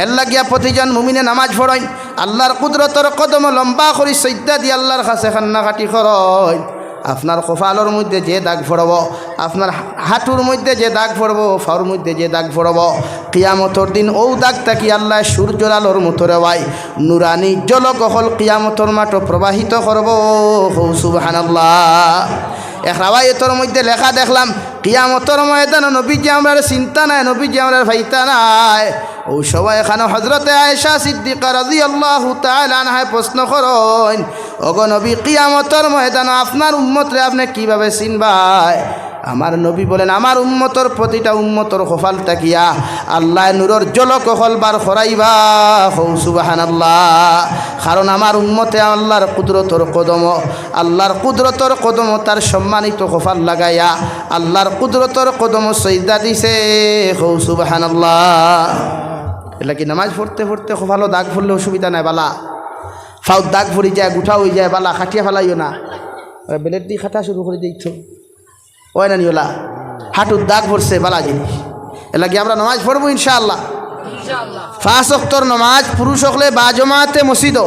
এর লাগিয়া প্রতিজন মুমিনে নামাজ পড়েন, আল্লাহর কুদরতর কদম লম্বা করি সৈদ্যা দিয়ে আল্লাহর কাছে কান্নাকাটি করয়। আপনার কপালের মধ্যে যে দাগ ফড়ব, আপনার হাঁটুর মধ্যে যে দাগ ফড়ব, ফাওর মধ্যে যে দাগ ফড়ব, কিয়ামতর দিন ও দাগ থাকি আল্লাহ সূর্যর আলোর মতো রেওয়াই নুরানি জলকহল কিয়ামতর মাঠ প্রবাহিত করব। সুবহানাল্লাহ। এক রাওয়ায়াতের মধ্যে লেখা দেখলাম, কিয়ামতর ময়দান নবীজি আমরা চিন্তা নাই, নবীজি আমরা ভাইতা নাই। ও সবাই এখানে হজরতে আয়েশা সিদ্দিকা রাদিয়াল্লাহু তাআলা আনহা প্রশ্ন করেন, ওগো নবী কিয়ামতর ময়দান আপনার উম্মতরে আপনি কিভাবে চিনবাই? আমার নবী বলেন, আমার উম্মতর প্রতিটা উম্মতর কপাল তাকিয়া আল্লাহ নূরের জলকহল বার করাইবা। সুবহানাল্লাহ। কারণ আমার উম্মতে আল্লাহর কুদরতর কদম, আল্লাহর কুদরতর কদম তার সম্মানিত কপাল লাগাইয়া আল্লাহর কুদরতর কদম সজদা দিছে। সুবহানাল্লাহ। এটা কি নামাজ পড়তে পড়তে ভালো দাগ পড়লে অসুবিধা নাই, বালা ফাউ দাগ পড়ি যায়, গুঠা হয়ে যায়, বালা খাটিয়া ফেলাইও না, বেলেট দিয়ে খাটা শুরু করে দিচ্ছ ওই না নিওলা হাঁটুর দাগ পড়ছে, বালা জিনিস। এ লাগে আমরা নামাজ পড়বো ইনশাআল্লাহ। 5 ওয়াক্তের নামাজ পুরুষ হলে বা জমাতে মসজিদ,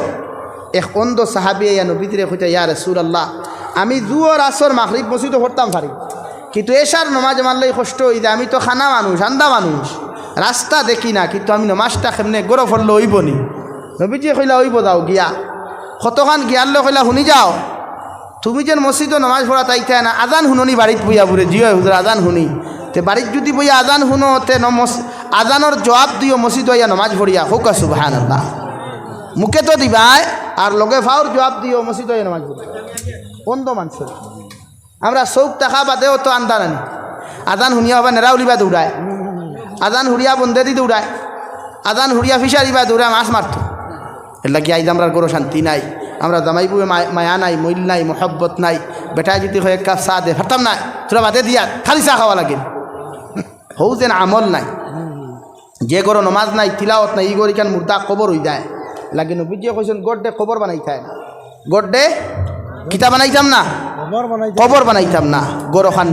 এক অন্ধ সাহাবি ইয়া নবীরে কইতে ইয়া রাসূলুল্লাহ আমি জুয়র আসর মাগরিব মসজিদে পড়তাম পারি কিন্তু এশার নমাজ মানলেই কষ্ট হয়ে যায় আমি তো খানা মানুষ আন্দা মানুষ রাস্তা দেখি না কিন্তু আমি নমাজটা কেমনে গরো ফললে হইব নি নবীজি কইলা হইব যাও গিয়া কতখান গিয়ারলে কইলা শুনি যাও তুমি যেন মসজিদে নমাজ পড়া তাইতে না আজান শুননি বাড়িত বইয়া বুড়ে জিও হুজুর আজান শুনি তে বাড়িত যদি বইয়া আজান শুনো তে আজানোর জবাব দিও মসজিদ হইয়া নমাজ পড়িয়া হোক সুবহানাল্লাহ মুখে তো দিবাই আর লগে ফাওর জবাব দিও মসজিদ হইয়া নমাজ পড়ি অন্ধ মানুষের আমরা চৌক টাকা বাদেও তো আন্দার আনি আজান শুনিয়া হবা নেরা উলিবা দৌড়ায় আজান হুড়িয়া বন্ধে দি দৌড়ায় আজান হুড়িয়া ফিসারিবা দৌড়ায় মাছ মারত এর লাগি আইজ আমরা গরো শান্তি নাই আমরা জামাই বুয়ে মায়া নাই মইল নাই মহব্বত নাই বেটায় যদি হয়ে এক কাপ চা দে ফারতাম নাই তোরা বাদে দিয়া খালি চা খাওয়া লাগে হৌ যেন আমল নাই যে গরো নমাজ নাই তিলাওত নাই ই গরি কান মুর্দা কবর হয়ে যায় লাগে নবীজিয়ে কইছেন গড্ডে কবর বানাই থাকে না গড্ডে কিতা বানাইতাম না কবর বানাইতাম না গরখান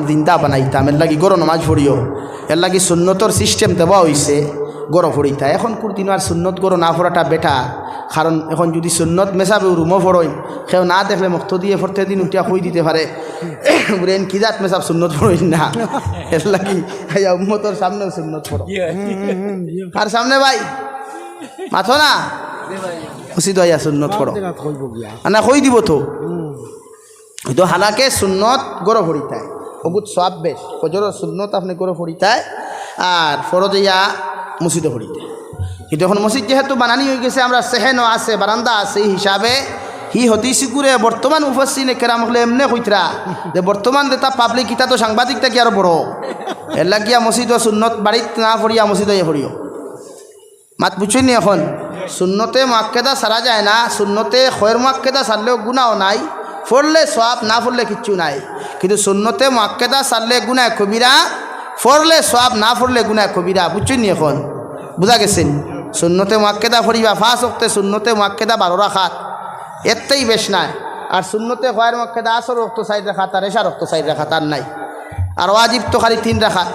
জিন্দা বানাইতাম এর লাগি গরো নমাজ পড়িও এর লাগি সুন্নতর সিস্টেম দেওয়া হয়েছে গরো ফড়িতা এখন কুর্তিন আর সুন্নত গরো না ফোড়াটা বেটা কারণ এখন যদি সুন্নত মেশাবে রুমও ফড়ই সেও না দেখলে মুক্ত দিয়ে ফরতে দিন উঠিয়া খুঁই দিতে পারে বুড়েন কিজাত মেশাব সুন্নত ফড়ই না এর লাগি উম্মতর সামনেও সুন্নত ফড়ো আর সামনে ভাই মাথো না উচিত হইয়া সুন্নত ফড়ো না কই দিব তো তো হালাকে সুন্নত গরো ফড়িতায় বহুত সব বেশ ফজরের সুন্নত আপনি গরো ফড়িতায় আর ফরজ ইয়া মসজিদে ফড়িতে কিন্তু এখন মসজিদ যেহেতু বানানি হয়ে গেছে আমরা সেহেনও আছে বারান্দা আছে এই হিসাবে হি হতিসি করে বর্তমান উপস্থিত কেরাম হলে এমনি কইতরা যে বর্তমান যেটা পাবলিক ইটা তো সাংবাদিকটা কি আরো বড় এর লাগিয়া মসজিদ সুন্নত বাড়িত না ফড়িয়া মসজিদে ফড়িও মাত বুঝছেন এখন সুন্নতে মুআক্কাদা সারা যায় না সুন্নতে খয়ের মুআক্কাদা সারলেও গুনাও নাই ফড়লে সওয়াব না ফড়লে কিচ্ছু নাই কিন্তু সুন্নতে মুআক্কাদা সারলে গুনাহ কবিরা ফড়লে সওয়াব না ফড়লে গুনাহ কবিরা বুঝছেন এখন বুঝা গেছেন সুন্নতে মুআক্কাদা ফড়িবা 5 ওয়াক্তে সুন্নতে মুআক্কাদা 12 রাকাত এতেই বেশ নাই আর সুন্নতে খয়ের মুআক্কাদা আসর ওয়াক্ত 4 রাকাত আর এশার ওয়াক্ত 4 রাকাত আর নাই আর ওয়াজিব তো খালি 3 রাকাত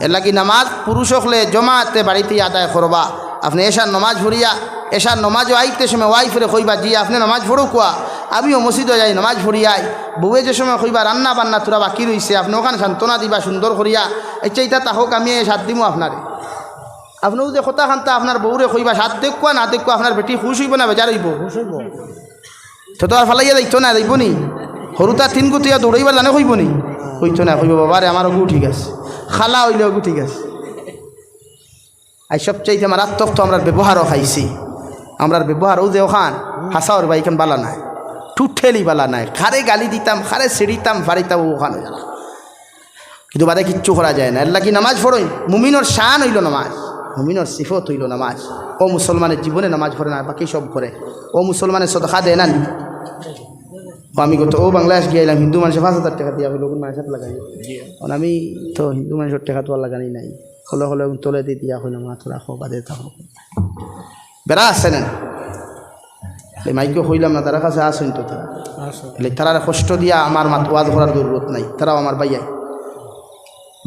এর লাগি নামাজ পুরুষ হলে জমাতে বাড়িতে আদায় করবা আপনি এশার নমাজ পড়িয়া এশার নমাজও আইতে সময় ওয়াইফরে কইবা জি আপনি নমাজ পড়ো কুয়া আমিও মসজিদে যাই নমাজ পড়িয়াই বউয়ে যে সময় কইবা রান্না বান্না তোরা বাকি রইছে আপনি ওখানে সান্ত্বনা দিবা সুন্দর করিয়া এইটা তাহক আমি সাত দিমো আপনারে আপনিও যে কথা খান্তা আপনার বউরে কইবা সাত দেখুয়া না দেখুয়া আপনার বেটি খুশ হইব না বেজার হইব তো আর ফালাইয়া যাইতো না যাইব নি সরুতা 3 গুটিয়া দৌড়াইবা জানে কইব নি কইতো না কইব বাবারে আমার গু ঠিক আছে খালা হইলেও গু ঠিক আছে আর সবচাইতে মারাত্মক তো আমরা ব্যবহারও খাইছি আমরার ব্যবহারও যে ওখান হাসাওর বাইখান বালা নাই ঠুঠেলি বালা নাই খারে গালি দিতাম খারে ছিড়িতাম ফাড়িতাম ওখানে জানা কিন্তু বাদে কিচ্ছু করা যায় না এর লাগি নামাজ পড়ই মুমিনর শান হইল নামাজ মুমিনর সিফত হইল নামাজ ও মুসলমানের জীবনে নামাজ পড়ে না বাকি সব করে ও মুসলমানের সদকা দেয় না আমি গত ও বাংলাদেশ গিয়েলাম হিন্দু মানুষের 5,000 টাকা দিয়া লোক মানুষের হাত লাগাই কারণ আমি তো হিন্দু মানুষের টাকা তো আর লাগানি নাই হলে হলে তোলে দিয়ে দিয়া হইলাম মাথা রাখো বাদে থাকো বেড়া আসছে না মাইকে হইলাম না তারা কাছে আসেন তো তারা কষ্ট দিয়া আমার ওয়াজ করার জরুরত নাই তারাও আমার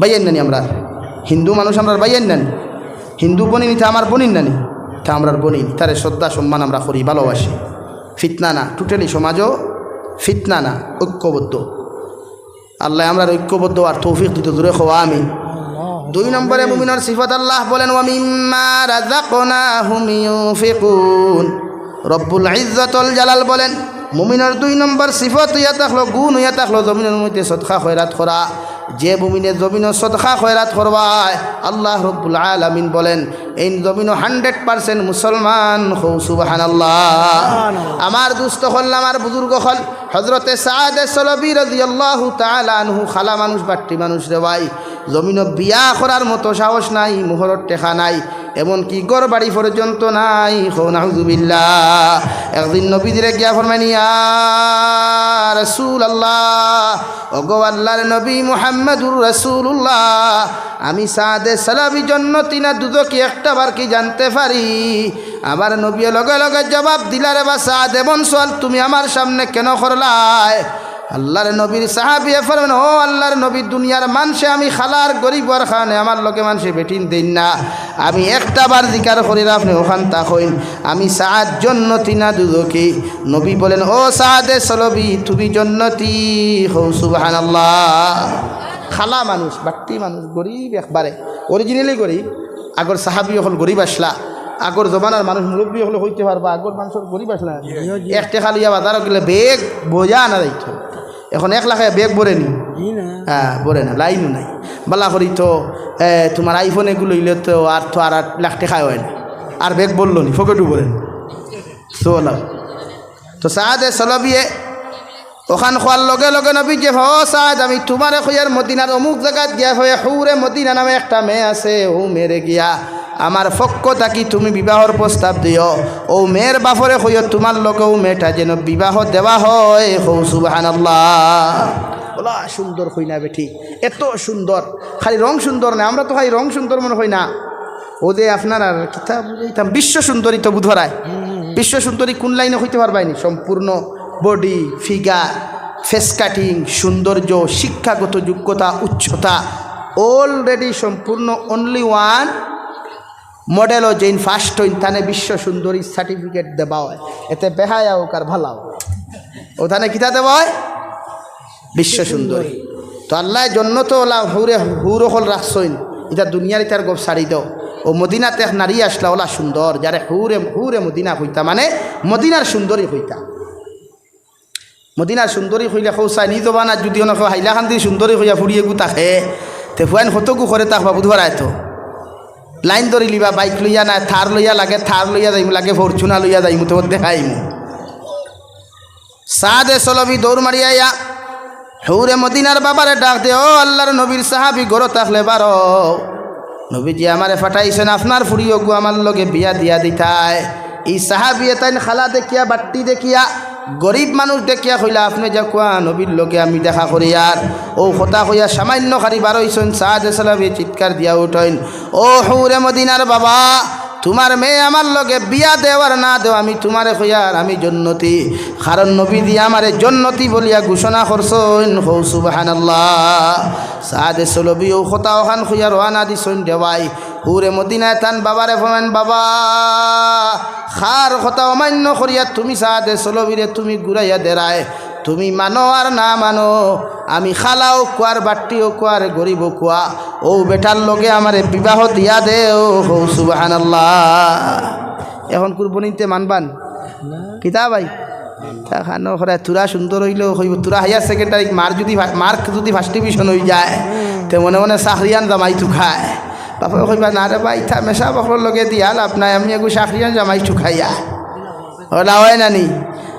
বাইয়েন নানি আমরা হিন্দু মানুষ আমরা বাইয়েন নানি হিন্দু বনিনি তা আমার বনিন নানি তা আমরা বনিনি তারে শ্রদ্ধা সম্মান আমরা করি ভালোবাসি ফিতনা না টোটালি সমাজও ফিতনা না ঐক্যবদ্ধ আল্লাহ আমরা ঐক্যবদ্ধ আর তৌফিক দিতে দূরে খাওয়া আমি 2 নম্বরে মুমিনের সিফাত আল্লাহ বলেন ওয়া মিম্মা রাযাকনাহুম ইউনফিকুন রব্বুল ইজ্জাতুল জালাল বলেন মুমিনের 2 নম্বর সিফাত ইয়া থাকলো গুণ ইয়া থাকলো জমিনের মধ্যে সদকা খয়রাত করা যে মুমিনে জমিনের সদকা খয়রাত করবায় আল্লাহ রব্বুল আলামিন বলেন এই জমিন 100% মুসলমান হও সুবহানাল্লাহ আমার দুস্থ হল আমার বুজুর্গ হল হযরতে সাদ সলবি রাদিয়াল্লাহু তাআলা আনহু খালা মানুষ বাট্টি মানুষ রে ভাই জমিন বিয়া করার মতো সাহস নাই মোহরত টেকা নাই এমনকি গড় বাড়ি পর্যন্ত নাই নাউযুবিল্লাহ একদিন নবীজিরে গিয়া ফরমাইনি ইয়া রাসূলুল্লাহ ওগো আল্লাহর নবী মুহাম্মদুর রাসূলুল্লাহ আমি সাদে সালাবি জান্নাতি না দুদকি একটা বার কি জানতে পারি আমার নবী লগে লগে জবাব দিলারে বা সাদ এমন সওয়াল তুমি আমার সামনে কেন করলাই আল্লাহর নবীর সাহাবিয়ে ফরমান, ও আল্লাহর নবী, দুনিয়ার মানুষে আমি খালার গরিবর খানে আমার লোকে মানুষে বেটিন দেন না। আমি একটা বার জিকার করির আপনি ওখান তা হইন, আমি সাদ জন্নতি না দুদকি? নবী বলেন, ও সাদে সলবি, তুমি জন্নতি হও। সুবহানাল্লাহ। খালা মানুষ, বাট্টি মানুষ, গরিব একবারে, অরিজিনালি গরিব। আগর সাহাবি হল গরিব আসলা, আগর জমানার মানুষ মুরব্বী হলে হইতে পারবা, আগর মানুষের গরিব আসলা এক টেকা লিয়া বাজারও গেলে বেগ বোঝা না যাইত। এখন 1 লাখে বেগ ভরে নি, হ্যাঁ ভরে না, লাইনও নাই। বালা করি তো তোমার আইফোন এগুলো লইলে তো আর 8 লাখ টাকা হয় না, আর বেগ বললো নি, ফকেটু ভরে নি। তো সাদে সলবিয়ে ওখান খোয়ার লগে লগে নবী যে, হ সাদ, আমি তোমারে খোয়ার মদিনার অমুক জায়গাত গিয়া হয়ে হুরে মদিনা নামে একটা মেয়ে আছে, ও মেরে গিয়া আমার পক্ষ থাকি তুমি বিবাহর প্রস্তাব দিও। ও মেয়ের বাপরে হইও তোমার লোকেও মেয়েটা যেন বিবাহ দেওয়া হয়। হৌ সুবহানাল্লাহ। বলা সুন্দর হই না বেঠি, এত সুন্দর, খালি রং সুন্দর না, আমরা তো খালি রং সুন্দর মনে হয় না, ওদে আপনার আর কিতাব বুঝাইতাম বিশ্ব সুন্দরী তো বুধরায়। বিশ্ব সুন্দরী কোন লাইনে হইতে পারবাইনি? সম্পূর্ণ বডি, ফিগার, ফেস কাটিং, সৌন্দর্য, শিক্ষাগত যোগ্যতা, উচ্চতা, অলরেডি সম্পূর্ণ অনলি ওয়ান মডেলও যেন ফার্স্ট হইন তানে বিশ্ব সুন্দরী সার্টিফিকেট দেওয়া হয়। এতে বেহায়া হোক আর ভালা হোক, ওখানে কিতা দেওয়া হয়? বিশ্ব সুন্দরী। তো আল্লাহ জন্য তো ওলা হুর হল রাখছইন, এটা দুনিয়ার ইতার গপ সারি দাও। ও মদিনাতে এক নারী আসলা, ওলা সুন্দর, যারে হুরে মদিনা হইতা, মানে মদিনার সুন্দরী হইতা। মদিনার সুন্দরী হইলে খৌসাই নিজ বানা, যদি অনেক হাইলাকান্দি সুন্দরী হইয়া ফুরিয়ে গু তাকে তে ফুয়াইন কতগু করে তাকবা বুধবার আয়তো লাইন ধরি লিবা, বাইক লইয়া না থার লইয়া লাগে, থার লইয়া যাইমু, লাগে ফরচুনা লইয়া যাইমু, তো দেখাইমু। সাদে সলবি দৌড় মারিয়া হৌরে মদিনার বাবারে ডাক দে, ও আল্লাহর নবীর সাহাবি গড় থাকলে বারো, নবীজি আমারে ফাটাইছেন আপনার ফুরিও গু আমার লগে বিয়া দিয়া দিতায়। এই সাহাবি তাই খালা দেখিয়া, বাট্টি দেখিয়া, গরিব মানুষ দেখিয়া কইলা, আপনি যা কোয়া নবীর লোকে আমি দেখা করি। আর ও কথা কইয়া সামান্য খারি বারইছেন। সাদে সালাবি চিৎকার দিয়া উঠইন, ও হৌরে মদিনার বাবা, তোমার মেয়ে আমার লগে বিয়া দেওয়ার না দেও, আমি তোমারে কইয়ার আমি জন্নতি, কারণ নবী দিয়া আমারে জন্নতি বলিয়া ঘোষণা করছেন। হৌ সুবহানাল্লাহ। সাদে সলবি ও কথা ওখান কইয়া রওনা দিছেন দেওয়াই। হুরে মদিনায় তান বাবারে ফমেন, বাবা খার কথা অমান্য করিয়া তুমি সাদে সলবিরে তুমি ঘুরাইয়া দেরায়, তুমি মানো আর না মানো, আমি খালাও কুয়ার, বাট্টিও কুয়ার, গরিবও কুয়া, ও বেটার লগে আমারে বিবাহ দিয়া দে। ও হৌ সুবহানাল্লাহ। এখন কুরবানিতে মানবান কিতা ভাই? খানো করে তুরা সুন্দর হইলেও হইব, তুরা হাইয়ার সেকেন্ডারি মার্ক যদি ফার্স্ট ডিভিশন হয়ে যায়, তো মনে মনে চাকরিয়ান জামাইটু খায়। বাপা কইবা না রে ভাই, থা মেশা বকর লগে দিয়া লাভ নাই, আমি এগু চাকরিয়ান জামাইটু খাইয়া ওলা হয় নানি।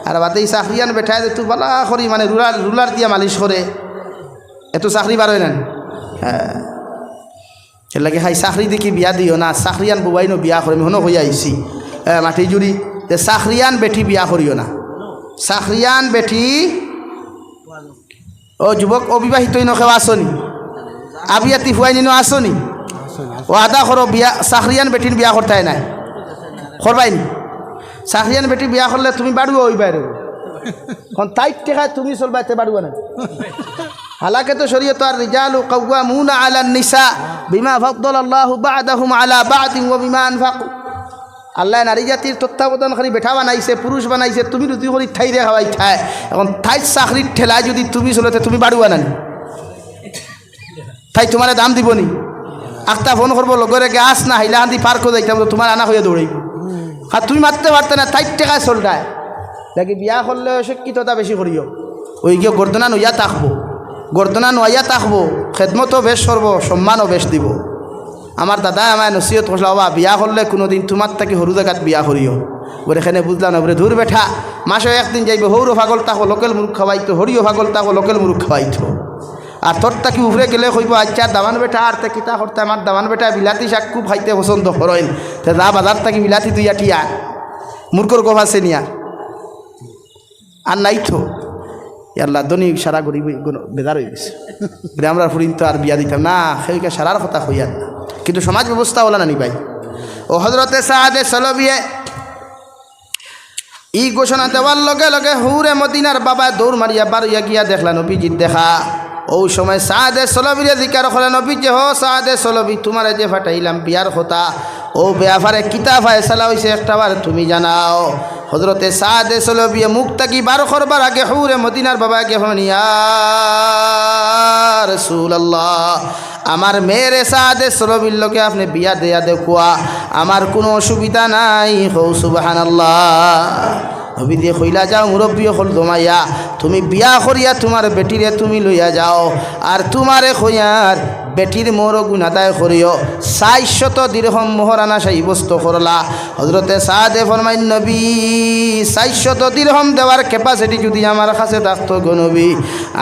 আর বাতে চাকরিয়ান বেঠায় তুই বলা করি, মানে রুলার দিয়া মালিশ করে, এত চাকরি বার হয় না। হ্যাঁ, এর লাগে হাই চাকরি দেখি বিয়া দিও না, চাকরিয়ান বুবাইনো বিয়া করিম হনো হইয়া আইসি মাটি জুড়ি, যে চাকরিয়ান বেঠি বিয়া করিও না। চাকরিয়ান বেঠি, ও যুবক অবিবাহিত নখেও আসনি, আবিয়াতি ফুয়াইনিনো আসনি, ও আদা করো বিয়া, চাকরিয়ান বেটির বিয়া করতে নাই, করবাইনি। চাকরিয়ান বেটি বিয়া করলে তুমি বাড়ুয়া ওই বাইরে, এখন তাইট টেকায় তুমি চলবাইতে বাড়ুয়া না। হালাকে তো শরীয়ত আর রিজালু কাওয়ামুনা আলান নিসা বিমা ফাদ্দালাল্লাহু বা'দাহুম আলা বা'দিন ওয়া বিমা আনফাকু। আল্লাহ নারী জাতির তত্ত্বাবধানকারী বেঠা বানাইছে, পুরুষ বানাইছে, তুমি রুটি করি ঠাই রে খাওয়াই ঠায়। এখন ঠাই চাকরির ঠেলায় যদি তুমি চলতে তুমি বাড়ুয়া না, তাই তোমার দাম দিবনি। একটা ফোন করবো লগরে গাছ না হাইলাহান্দি পার্ক হয়ে যাইতাম, তোমার আনা হইয়া দৌড়াইব। আর তুমি মারতে পারতে না, তাই টেকায় চলটায় দেখি বিয়া করলে শিক্ষিততা বেশি করিও, ওই গিয়ে গর্দনা নইয়া থাকবো, গর্দনা নইয়া থাকবো, খেদমতও বেশ করব, সম্মানও বেশ দিব। আমার দাদাই আমায় নসিহত করছিল, বাবা বিয়া করলে কোনোদিন তোমার থাকি সরু জায়গাত বিয়া করিও। বলে এখানে বুঝলাম না, বলে ধুর বেঠা, মাসে একদিন যাইবে, হৌরও পাগল থাকো লোকেল মুরুখ খাওয়াইতো, হরিও পাগল থাকো লোকেল মুরুখ খাওয়াইতো। আর তোর তাকি উফরে গেলে কইব, আচ্ছা দামান বেটা আর তে কিতা করতে, আমার দামান বেটা বিলাতি শাক খুব খাইতে পছন্দ করেন, তে যা বাজার থাকি বিলাতি দুইয়া টিয়া মূর্খর গোফা সেনিয়া আর নাই তো। আল্লাহ দনি সারা গরিব বেদার হয়ে গেছে, আমরা ফুরিন তো আর বিয়া দিতাম না, সেইকে সারার কথা হইয়া না। কিন্তু সমাজ ব্যবস্থা ওলা নানি ভাই। ও হজরতে সাদে সলবিয়ে ই ঘোষণা দেওয়ার লগে লগে হুরে মদিনার বাবা দৌড় মারিয়া বারুইয়া গিয়া দেখলা নবীজির দেখা। ও সময় সাদে সলবিরে জিকার করে নবী যে হো সাদে সলবি তোমারে যে ফাটাইলাম বিয়ার কথা ও বেয়াফারে কিতা ফায়সালা হইছে একটাবার তুমি জানাও। হজরতে সাদে সলবিয়ে মুখ তাকি বার করবার আগে হুরে মদিনার বাবাকে ইয়া রাসূলুল্লাহ, আমার মেয়ের সাদে সলবির লোকে আপনি বিয়া দেয়া দেখুয়া, আমার কোনো অসুবিধা নাই। হৌ সুবহানাল্লাহ। নবী দিয়ে কইলা যাও মুরব্বী হল দমাইয়া তুমি বিয়া করিয়া তোমার বেটিরে তুমি লইয়া যাও, আর তোমারে কইয়ার বেটির মোর গুণ আদায় করিও। 400 দিরহম মোহরানা সাব্যস্ত করলা। হজরতে সাদে ফরমাইন নবী 400 দিরহম দেওয়ার ক্যাপাসিটি যদি আমার কাছে থাকতো গো নবী,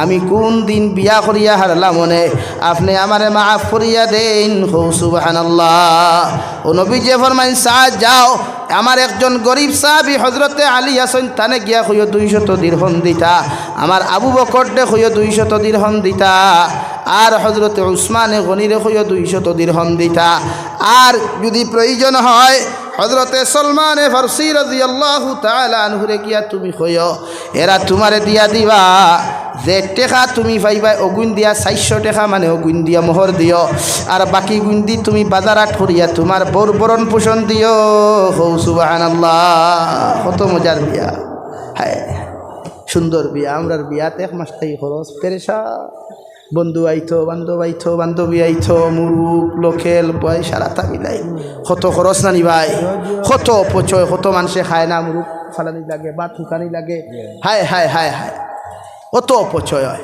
আমি কোন দিন বিয়া করিয়া হারলাম মনে, আপনি আমারে মাফ করিয়া দেন। হৌ সুবহানাল্লাহ। ও নবী যে ফরমাইন সাদ যাও, আমার একজন গরিব সাহাবী হজরতে আলী আসন তানে গিয়া কইও 200 দিরহম দিতা, আমার আবু বকর দে কইও 200 দিরহম দিতা, আর হজরতে উসমানে গনিরে কইও 200 দিরহম দিতা, আর যদি প্রয়োজন হয় হজরতে সলমানে ফারসি রাদিয়াল্লাহু তাআলা আনহুরে গিয়া তুমি কইও, এরা তোমারে দিয়া দিবা যে টেকা তুমি পাইবা অগুণ দিয়া 400 টাকা মানে অগুণ দিয়া মোহর দিও, আর বাকি গুণ দি তুমি বাজারাট করিয়া তোমার বর বরণ পোষণ দিও। হৌ সুবহানাল্লাহ। কত মজার বিয়া, হায় সুন্দর বিয়া। আমরার বিয়াতে 1 মাস তাই খরচ পেরেশা, বন্ধু আইতো বান্ধব আইতো বান্ধবী আইতো মুরুক লোকেল পয়সারা তা মিলাই কত খরচ নানি ভাই, কত পচয়, কত মানুষে খায় না, মুরুক ফালানি লাগে বা থুকানি লাগে, হায় হায় হায় হায় কত অপচয় হয়।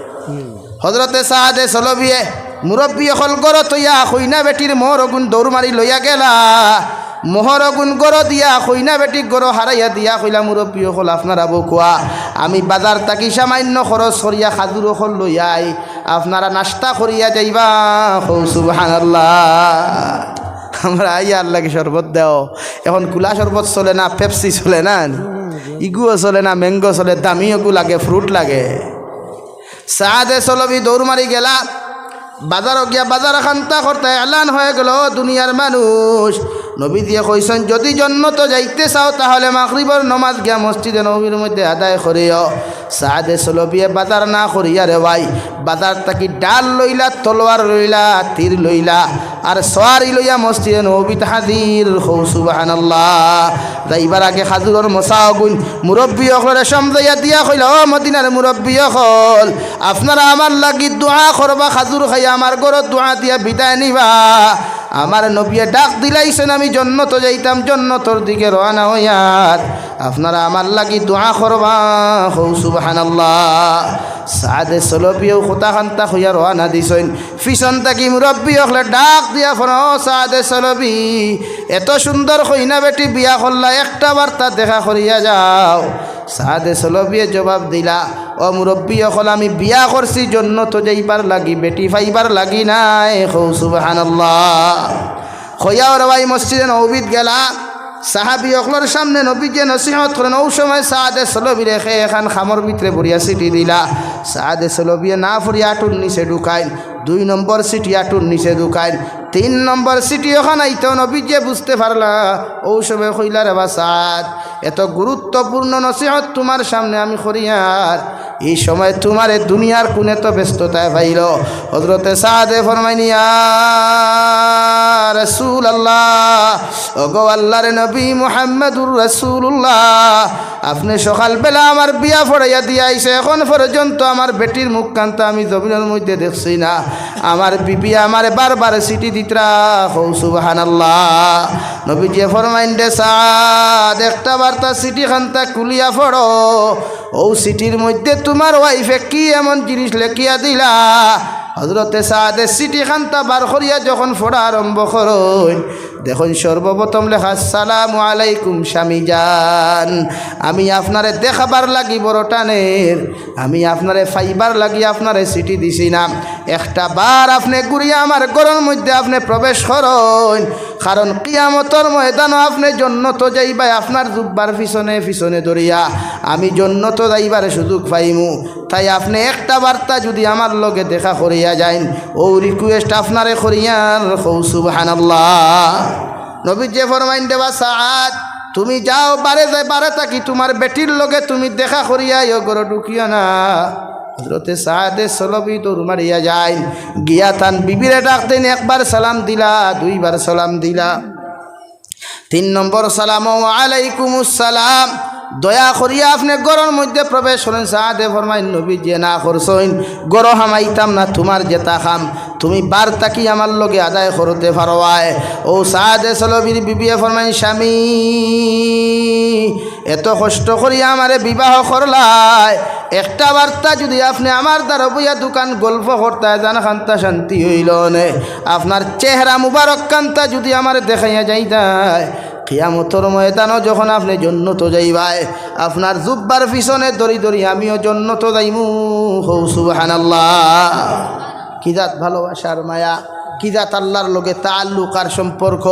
হজরতে সাদে সলবিয়ে মুরব্বী হল গর তৈয়া কইনা বেটির মোহর গুণ দৌড় মারি লইয়া গেলা। মোহর গুণ গর দিয়া কইনা বেটি গর হারাইয়া দিয়া কইলা মুরব্বী হল আপনারা বকুয়া, আমি বাজার তাকি সামান্য খরচ করিয়া খাজুর হল লইয়াই, আপনারা নাস্তা করিয়া যাইবা। হৌ সুবহানাল্লাহ। আমরা আইয়া আল্লাহকে শরবত দেও, এখন কুলা শরবত চলে না, পেপসি চলে না, ইগুও চলে না, ম্যাঙ্গো চলে, দামিওগু লাগে, ফ্রুট লাগে। সাদে সলবি দৌড় মারি গেলা বাজারও গিয়া বাজার খান্তা করতে এলান হয়ে গেল দুনিয়ার মানুষ। নবী দিয়ে কইছেন যদি জন্নত যাইতে চাও তাহলে মাগরিবের নমাজ গিয়া মসজিদে নবীর মধ্যে আদায় করিও। সাদে সলবিয়ে বাজার না করিয়া রে ভাই, বাজার তাকি ডাল লইলা, তলোয়ার লইলা, তীর লইলা, আর সোয়ারি লইয়া মসজিদে নবী হাজির। হৌ সুবহানাল্লাহ। যাইবার আগে খাজুরের মশাও গুণ মুরব্বী অকলরে সমজাইয়া দিয়া কইল, ও মদিনার মুরব্বী অকল, আপনারা আমার লাগি দোয়া করবা, খাজুর খাইয়া আমার ঘরত দোয়া দিয়া বিদায় নিবা। আমার নবীয়ে ডাক দিলাইছেন, আমি জন্নত যাইতাম, জন্নতর দিকে রওনা হইয়ার, আপনারা আমার লাগি দোয়া করবা। হৌ সুবহানাল্লাহ। সাদে সলবিও কথা খান্তা হইয়া রওনা দিছেন, পিছন থাকি মুরব্বী হলে ডাক দিয়া ফোন, সাদে সলবি এত সুন্দর কইনা বেটি বিয়া করলা, একটা বার্তা দেখা করিয়া যাও। সাদে সলবিয়ে জবাব দিলা, ও মুরব্বী হল আমি বিয়া করছি জন্নত যাইবার লাগি, বেটি ফাইবার লাগি নাই। হৌ সুবহানাল্লাহ। হইয়াও রে ভাই মসজিদে নবীত গেলা, সাহাবি অকলর সামনে নবীকে নসিহত করেন। ও সময় সাদে সলবি রেখে এখান খামর ভিতরে ভরিয়া সিটি দিলা। সাদে সলবিয়ে না ফরিয়া আটুর নিচে ঢুকাইন, 2 নম্বর সিটি আটুর নিচে ঢুকাইন, 3 নম্বর সিটি ওখান আইতো নবী যে বুঝতে পারলা। ও সময় কইলা রে বা সাদ, এত গুরুত্বপূর্ণ নসিহত তোমার সামনে আমি করিয়ার, এই সময় তোমার দুনিয়ার কোনে তো ব্যস্ততায় ভাইল। হজরতে সাদে ফরমাইনি, ইয়া রাসূলুল্লাহ, ওগো আল্লাহর নবী মুহাম্মদুর রাসূলুল্লাহ, আপনি সকালবেলা আমার বিয়া পড়াইয়া দিয়া আইছে, এখন পর্যন্ত আমার বেটির মুখ কান্তা আমি জমিনের মধ্যে দেখছি না, আমার বিবি আমার বারবার সিটি দিতরা। হৌ সুবহানাল্লাহ। নবীজি ফরমাইন দে সাদ, একটা বার্তা সিটি খান্তা কুলিয়া পড়ো, ও সিটির মধ্যে তোমার ওয়াইফে কি এমন জিনিস লেখিয়া দিলা। হজরতে সাদে সিটি খান্তা বার করিয়া যখন পড়া আরম্ভ করুন, দেখুন সর্বপ্রথম লেখা, আসসালামু আলাইকুম স্বামী জান, আমি আপনারে দেখাবার লাগি বড় টানের, আমি আপনারে ফাইবার লাগি আপনারে সিটি দিছি না, একটা বার আপনি ঘুরিয়া আমার ঘরের মধ্যে আপনি প্রবেশ করুন, কারণ কিয়ামতর ময়দানও আপনি জন্নত যাইবা আপনার জুব্বার পিছনে পিছনে ধরিয়া, আমি জন্নত যাইবার সুযোগ পাইমু। তাই আপনি একটা বার্তা যদি আমার লগে দেখা করিয়া যাইন, ও রিকোয়েস্ট আপনারে করিয়ার। হৌ সুবহানাল্লাহ। নবী যে ফরমাইন দেবা সাদ, তুমি যাও বারে যাই বারে থাকি তোমার বেটির লগে তুমি দেখা করিয়া ইয় গর ঢুকিও না। হজরতে সাদে সলবি দৌড় মারিয়া যায়, গিয়া তান বিবিরে ডাক দেন, একবার সালাম দিলা, দুইবার সালাম দিলা, 3 নম্বর সালাম আলাইকুমুস সালাম। দয়া করিয়া আপনি গরর মধ্যে প্রবেশ করেন। সাদে ফরমাইন নবী যে না করছইন গর হামাইতাম না, তোমার যেতা খাম তুমি বার তাকি আমার লগে আদায় করতে পারোয়। ও সাদে সলবির বিবিয়ে ফরমাইন স্বামী এত কষ্ট করিয়া আমারে বিবাহ করলায়, একটা বার্তা যদি আপনি আমার দ্বারা বইয়া দোকান গল্প করতে জান খান্তা শান্তি হইল নে। আপনার চেহারা মুবারক কান্তা যদি আমার দেখাইয়া যাইতায়, কিয়ামতের ময়দানও যখন আপনি জন্নত যাইবাই, আপনার জুব্বার পিছনে দড়ি দড়ি আমিও জন্নত যাইমু। হৌ সুবহানাল্লাহ। কি জাত ভালোবাসার মায়া, কি জাত আল্লাহর লগে তাআল্লুক আর সম্পর্ক।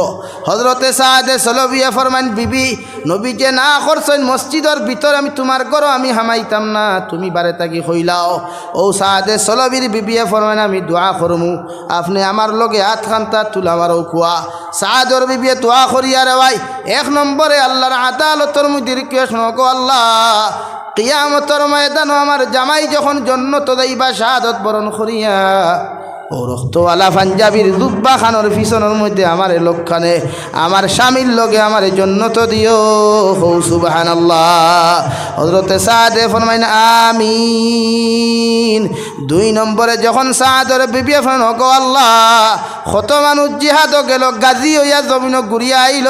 হযরতে সাদে সলবিয়া ফরমান বিবি নবী যে না করছেন মসজিদের ভিতর আমি তোমার ঘর আমি হামাইতাম না, তুমি বারে তাকি হইলাও। ও সাদে সলবির বিবিয়া ফরমান আমি দোয়া করমু, আপনি আমার লগে হাত খান্তা তুলামারও কুয়া। সাদর বিবিয়ে দোয়া করিয়া রে ভাই, 1 নম্বরে আল্লাহর আদালতর মধ্যে রিকোয়েস্ট নগো আল্লাহ, কিয়ামতের ময়দানে আমার জামাই যখন জন্নত যাইবা শাহাদত বরণ করিয়া, ও রক্তওয়ালা পাঞ্জাবির দুব্বা খানোর পিছনের মধ্যে আমার লোকখানে আমার স্বামীর লগে আমার জন্নত দিও। হৌ সুবহানাল্লাহ। হযরতে সাদে ফরমাইন আমিন। 2 নম্বরে যখন সাদর বিবি ফরমান ওগো আল্লাহ, কত মানুষ জিহাদ গেল গাজী হইয়া জমিন ঘুরিয়া আইল,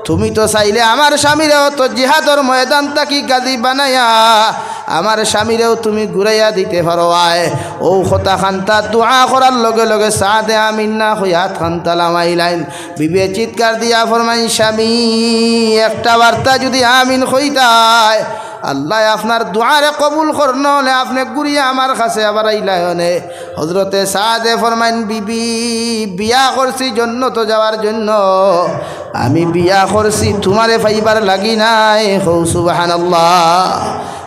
তুমি তো চাইলে আমার স্বামীরেও তো জিহাদর ময়দান তাকি গাজী বানাইয়া আমার স্বামীরেও তুমি ঘুরাইয়া দিতে পারো। আয় ও কথা খান্তা দোয়া করার লগে লগে সাদে আমিন না হইয়া খান্তা লামাইলাইন। বিবে চিৎকার দিয়া ফরমাইন স্বামী একটা বার্তা যদি আমিন হইতায়, আল্লাহ আপনার দোয়ারে কবুল করন হলে আপনি ঘুরিয়া আমার কাছে আবার আইলায়নে। হজরতে সাদে ফরমাইন বিবি বিয়া করছি জন্নত যাওয়ার জন্য, আমি বিয়া করছি তোমারে ফাইবার লাগি নাই। হৌ সুবহানাল্লাহ।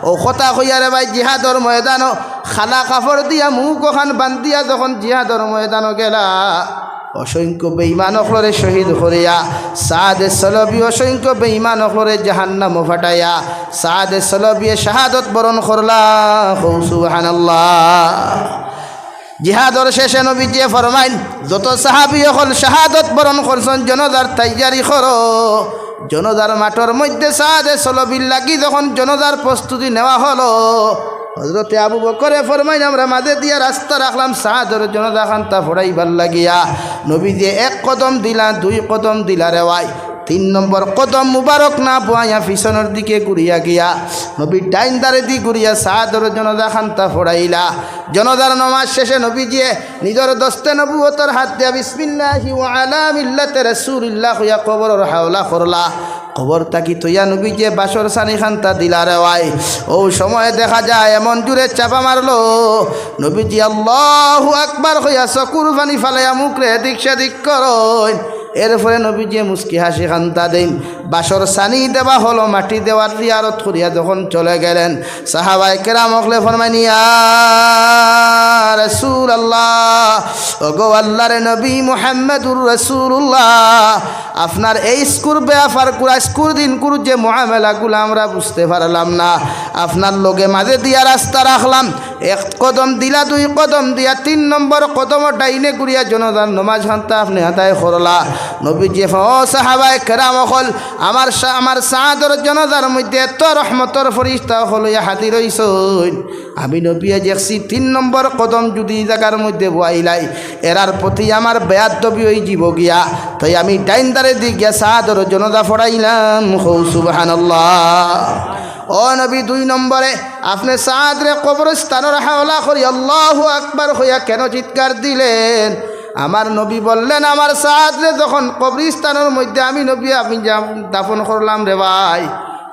ও কথা কইয়ারে ভাই জিহাদর ময়দানও খালা কাপড় দিয়া মুখ ওখান বান্ধিয়া যখন জিহাদর ময়দানও গেলা, অসংখ্য বেঈমান অখলরে শহীদ করিয়া সাদে সলবি অসংখ্য বেঈমান অখলরে জাহান্নামে ফাটাইয়া সাদে সলবি শাহাদত বরণ করলা। হৌ সুবহানাল্লাহ। জিহাদর শেষে নবীজি ফরমাইন যত সাহাবী হল শাহাদত বরণ করছেন জনদার তৈয়ারি করো। জনদার মাঠের মধ্যে সাদে সলবির লাগি যখন জনদার প্রস্তুতি নেওয়া হলো, হযরতে আবু বকরে ফরমাইন আমরা মাঝে দিয়া রাস্তা রাখলাম সাদর জনদা খান্তা ফোড়াইবার লাগিয়া। নবীজি 1 কদম দিলা, 2 কদম দিলা রে ভাই, 3 নম্বর কদম মুবারক না বয়া পিছনের দিকে ঘুরিয়া গিয়া নবী ডাইন দারে দি ঘুরিয়া সাদর জনদা খান্তা ফোড়াইলা। জনদার নামাজ শেষে নবীজি নিজের দস্তে নবুয়তর হাত দিয়া বিসমিল্লাহি ওয়া আলা মিল্লাতি রাসূলিল্লাহ হইয়া কবরের হাওলা করলা। কবর তাকি তৈয়া নবীজি বাসর সানি খান্তা দিলা রে ভাই। ও সময় দেখা যায় এমন জুড়ে চাপা মারলো, নবীজি আল্লাহু আকবার হইয়া চকুর পানি ফালাইয়া মুখরে এদিক সেদিক করন। এরপরে নবীজি মুস্কি হাসি খান্তা দেন। বাসর সানি দেওয়া হলো, মাটি দেওয়ার জিয়ারত করিয়া যখন চলে গেলেন, সাহাবায়ে কেরাম হকলে ফরমাইন ইয়া রাসূলুল্লাহ, ওগো আল্লাহর নবী মুহাম্মদুর রাসূলুল্লাহ, আপনার এই স্কুর ব্যাপার কুরা স্কুর দিন কুর যে মুআমালাগুলো আমরা বুঝতে পারলাম না, আপনার লগে মাঝে দিয়া রাস্তা রাখলাম, 1 কদম দিলা, 2 কদম দিয়া, 3 নম্বর কদম ডাইনে ঘুরিয়া জনদার নমাজ খান্তা আপনি আদায় করলা। নবীজি ও সাহাবায়ে কেরাম হল আমার সাদর জনদার মধ্যে এত রহমতর ফরিস্তা হলইয়া হাজির হইছইন। আমি নবী দেখছি 3 নম্বর কদম যদি জায়গার মধ্যে বইলাই এরার প্রতি আমার বেয়াদবি হই জীব গিয়া, তাই আমি ডাইন দারে দি গিয়া সাদর জনদা ফড়াইলাম। হৌ সুবহানাল্লাহ। ও নবী 2 নম্বরে আপনি সাদরে কবরস্থানের হাওলা করি আল্লাহু আকবার হইয়া কেন চিৎকার দিলেন? আমার নবী বললেন আমার সাদরে যখন কবরস্থানের মধ্যে আমি নবী আমি দাফন করলাম রে ভাই,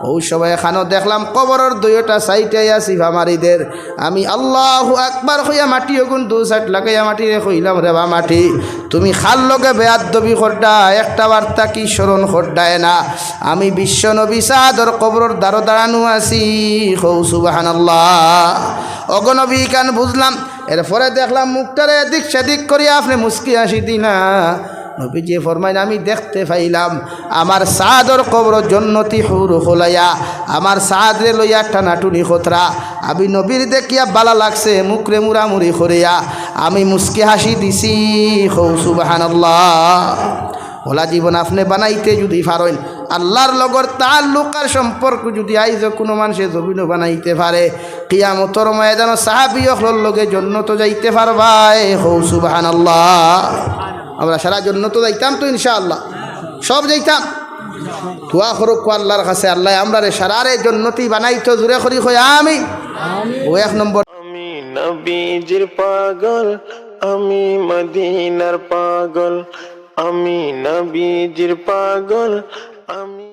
ওই সবাই এখানেও দেখলাম কবরের 2টা সাইডে আসিফা মারিদের, আমি আল্লাহু আকবার হইয়া মাটি ওগুন 2 সাইড লাগাইয়া মাটি রে কইলাম রে বা মাটি তুমি খাল লগে বেয়াদবি করডা, একটা বার্তা কি স্মরণ করডায় না, আমি বিশ্ব নবী সাদর কবরের দ্বারো দাঁড়ানো আছি। হৌ সুবহানাল্লাহ। অগনবী কান বুঝলাম। এরপরে দেখলাম মুখটারে এদিক সেদিক করিয়া আপনি মুস্কি হাসি দিনা। নবীজি ফরমাইন আমি দেখতে পাইলাম আমার সাদর কবর জন্নতি হুর হলাইয়া আমার সাদরে লইয়া টানাটুনি খতরা আমি নবীর দেখিয়া বালা লাগছে মুখরে মুড়ামুড়ি করিয়া আমি মুস্কি হাসি দিছি হৌ সুবহানাল্লাহ। ওলা জীবন আপনি বানাইতে যদি পারেন আল্লাহর লগর তাল্লুকার সম্পর্ক যদি আইজ কোনো মানুষের জমিন বানাইতে পারে কিয়ামতর ময়দান সাহাবী হল লগে জন্নত যাইতে পারবাই হৌ সুবহানাল্লাহ। আমরা সারা জন্নত যাইতাম তো ইনশাআল্লাহ, সব যাইতাম। দোয়া করুক আল্লাহর কাছে আল্লাহ আমরা রে সারারে জন্নতি বানাইতো জুড়ে করি কই আমি ও এক নম্বর। আমি নবীজির পাগল, আমি মদিনার পাগল, আমি নবীজির পাগল, আমি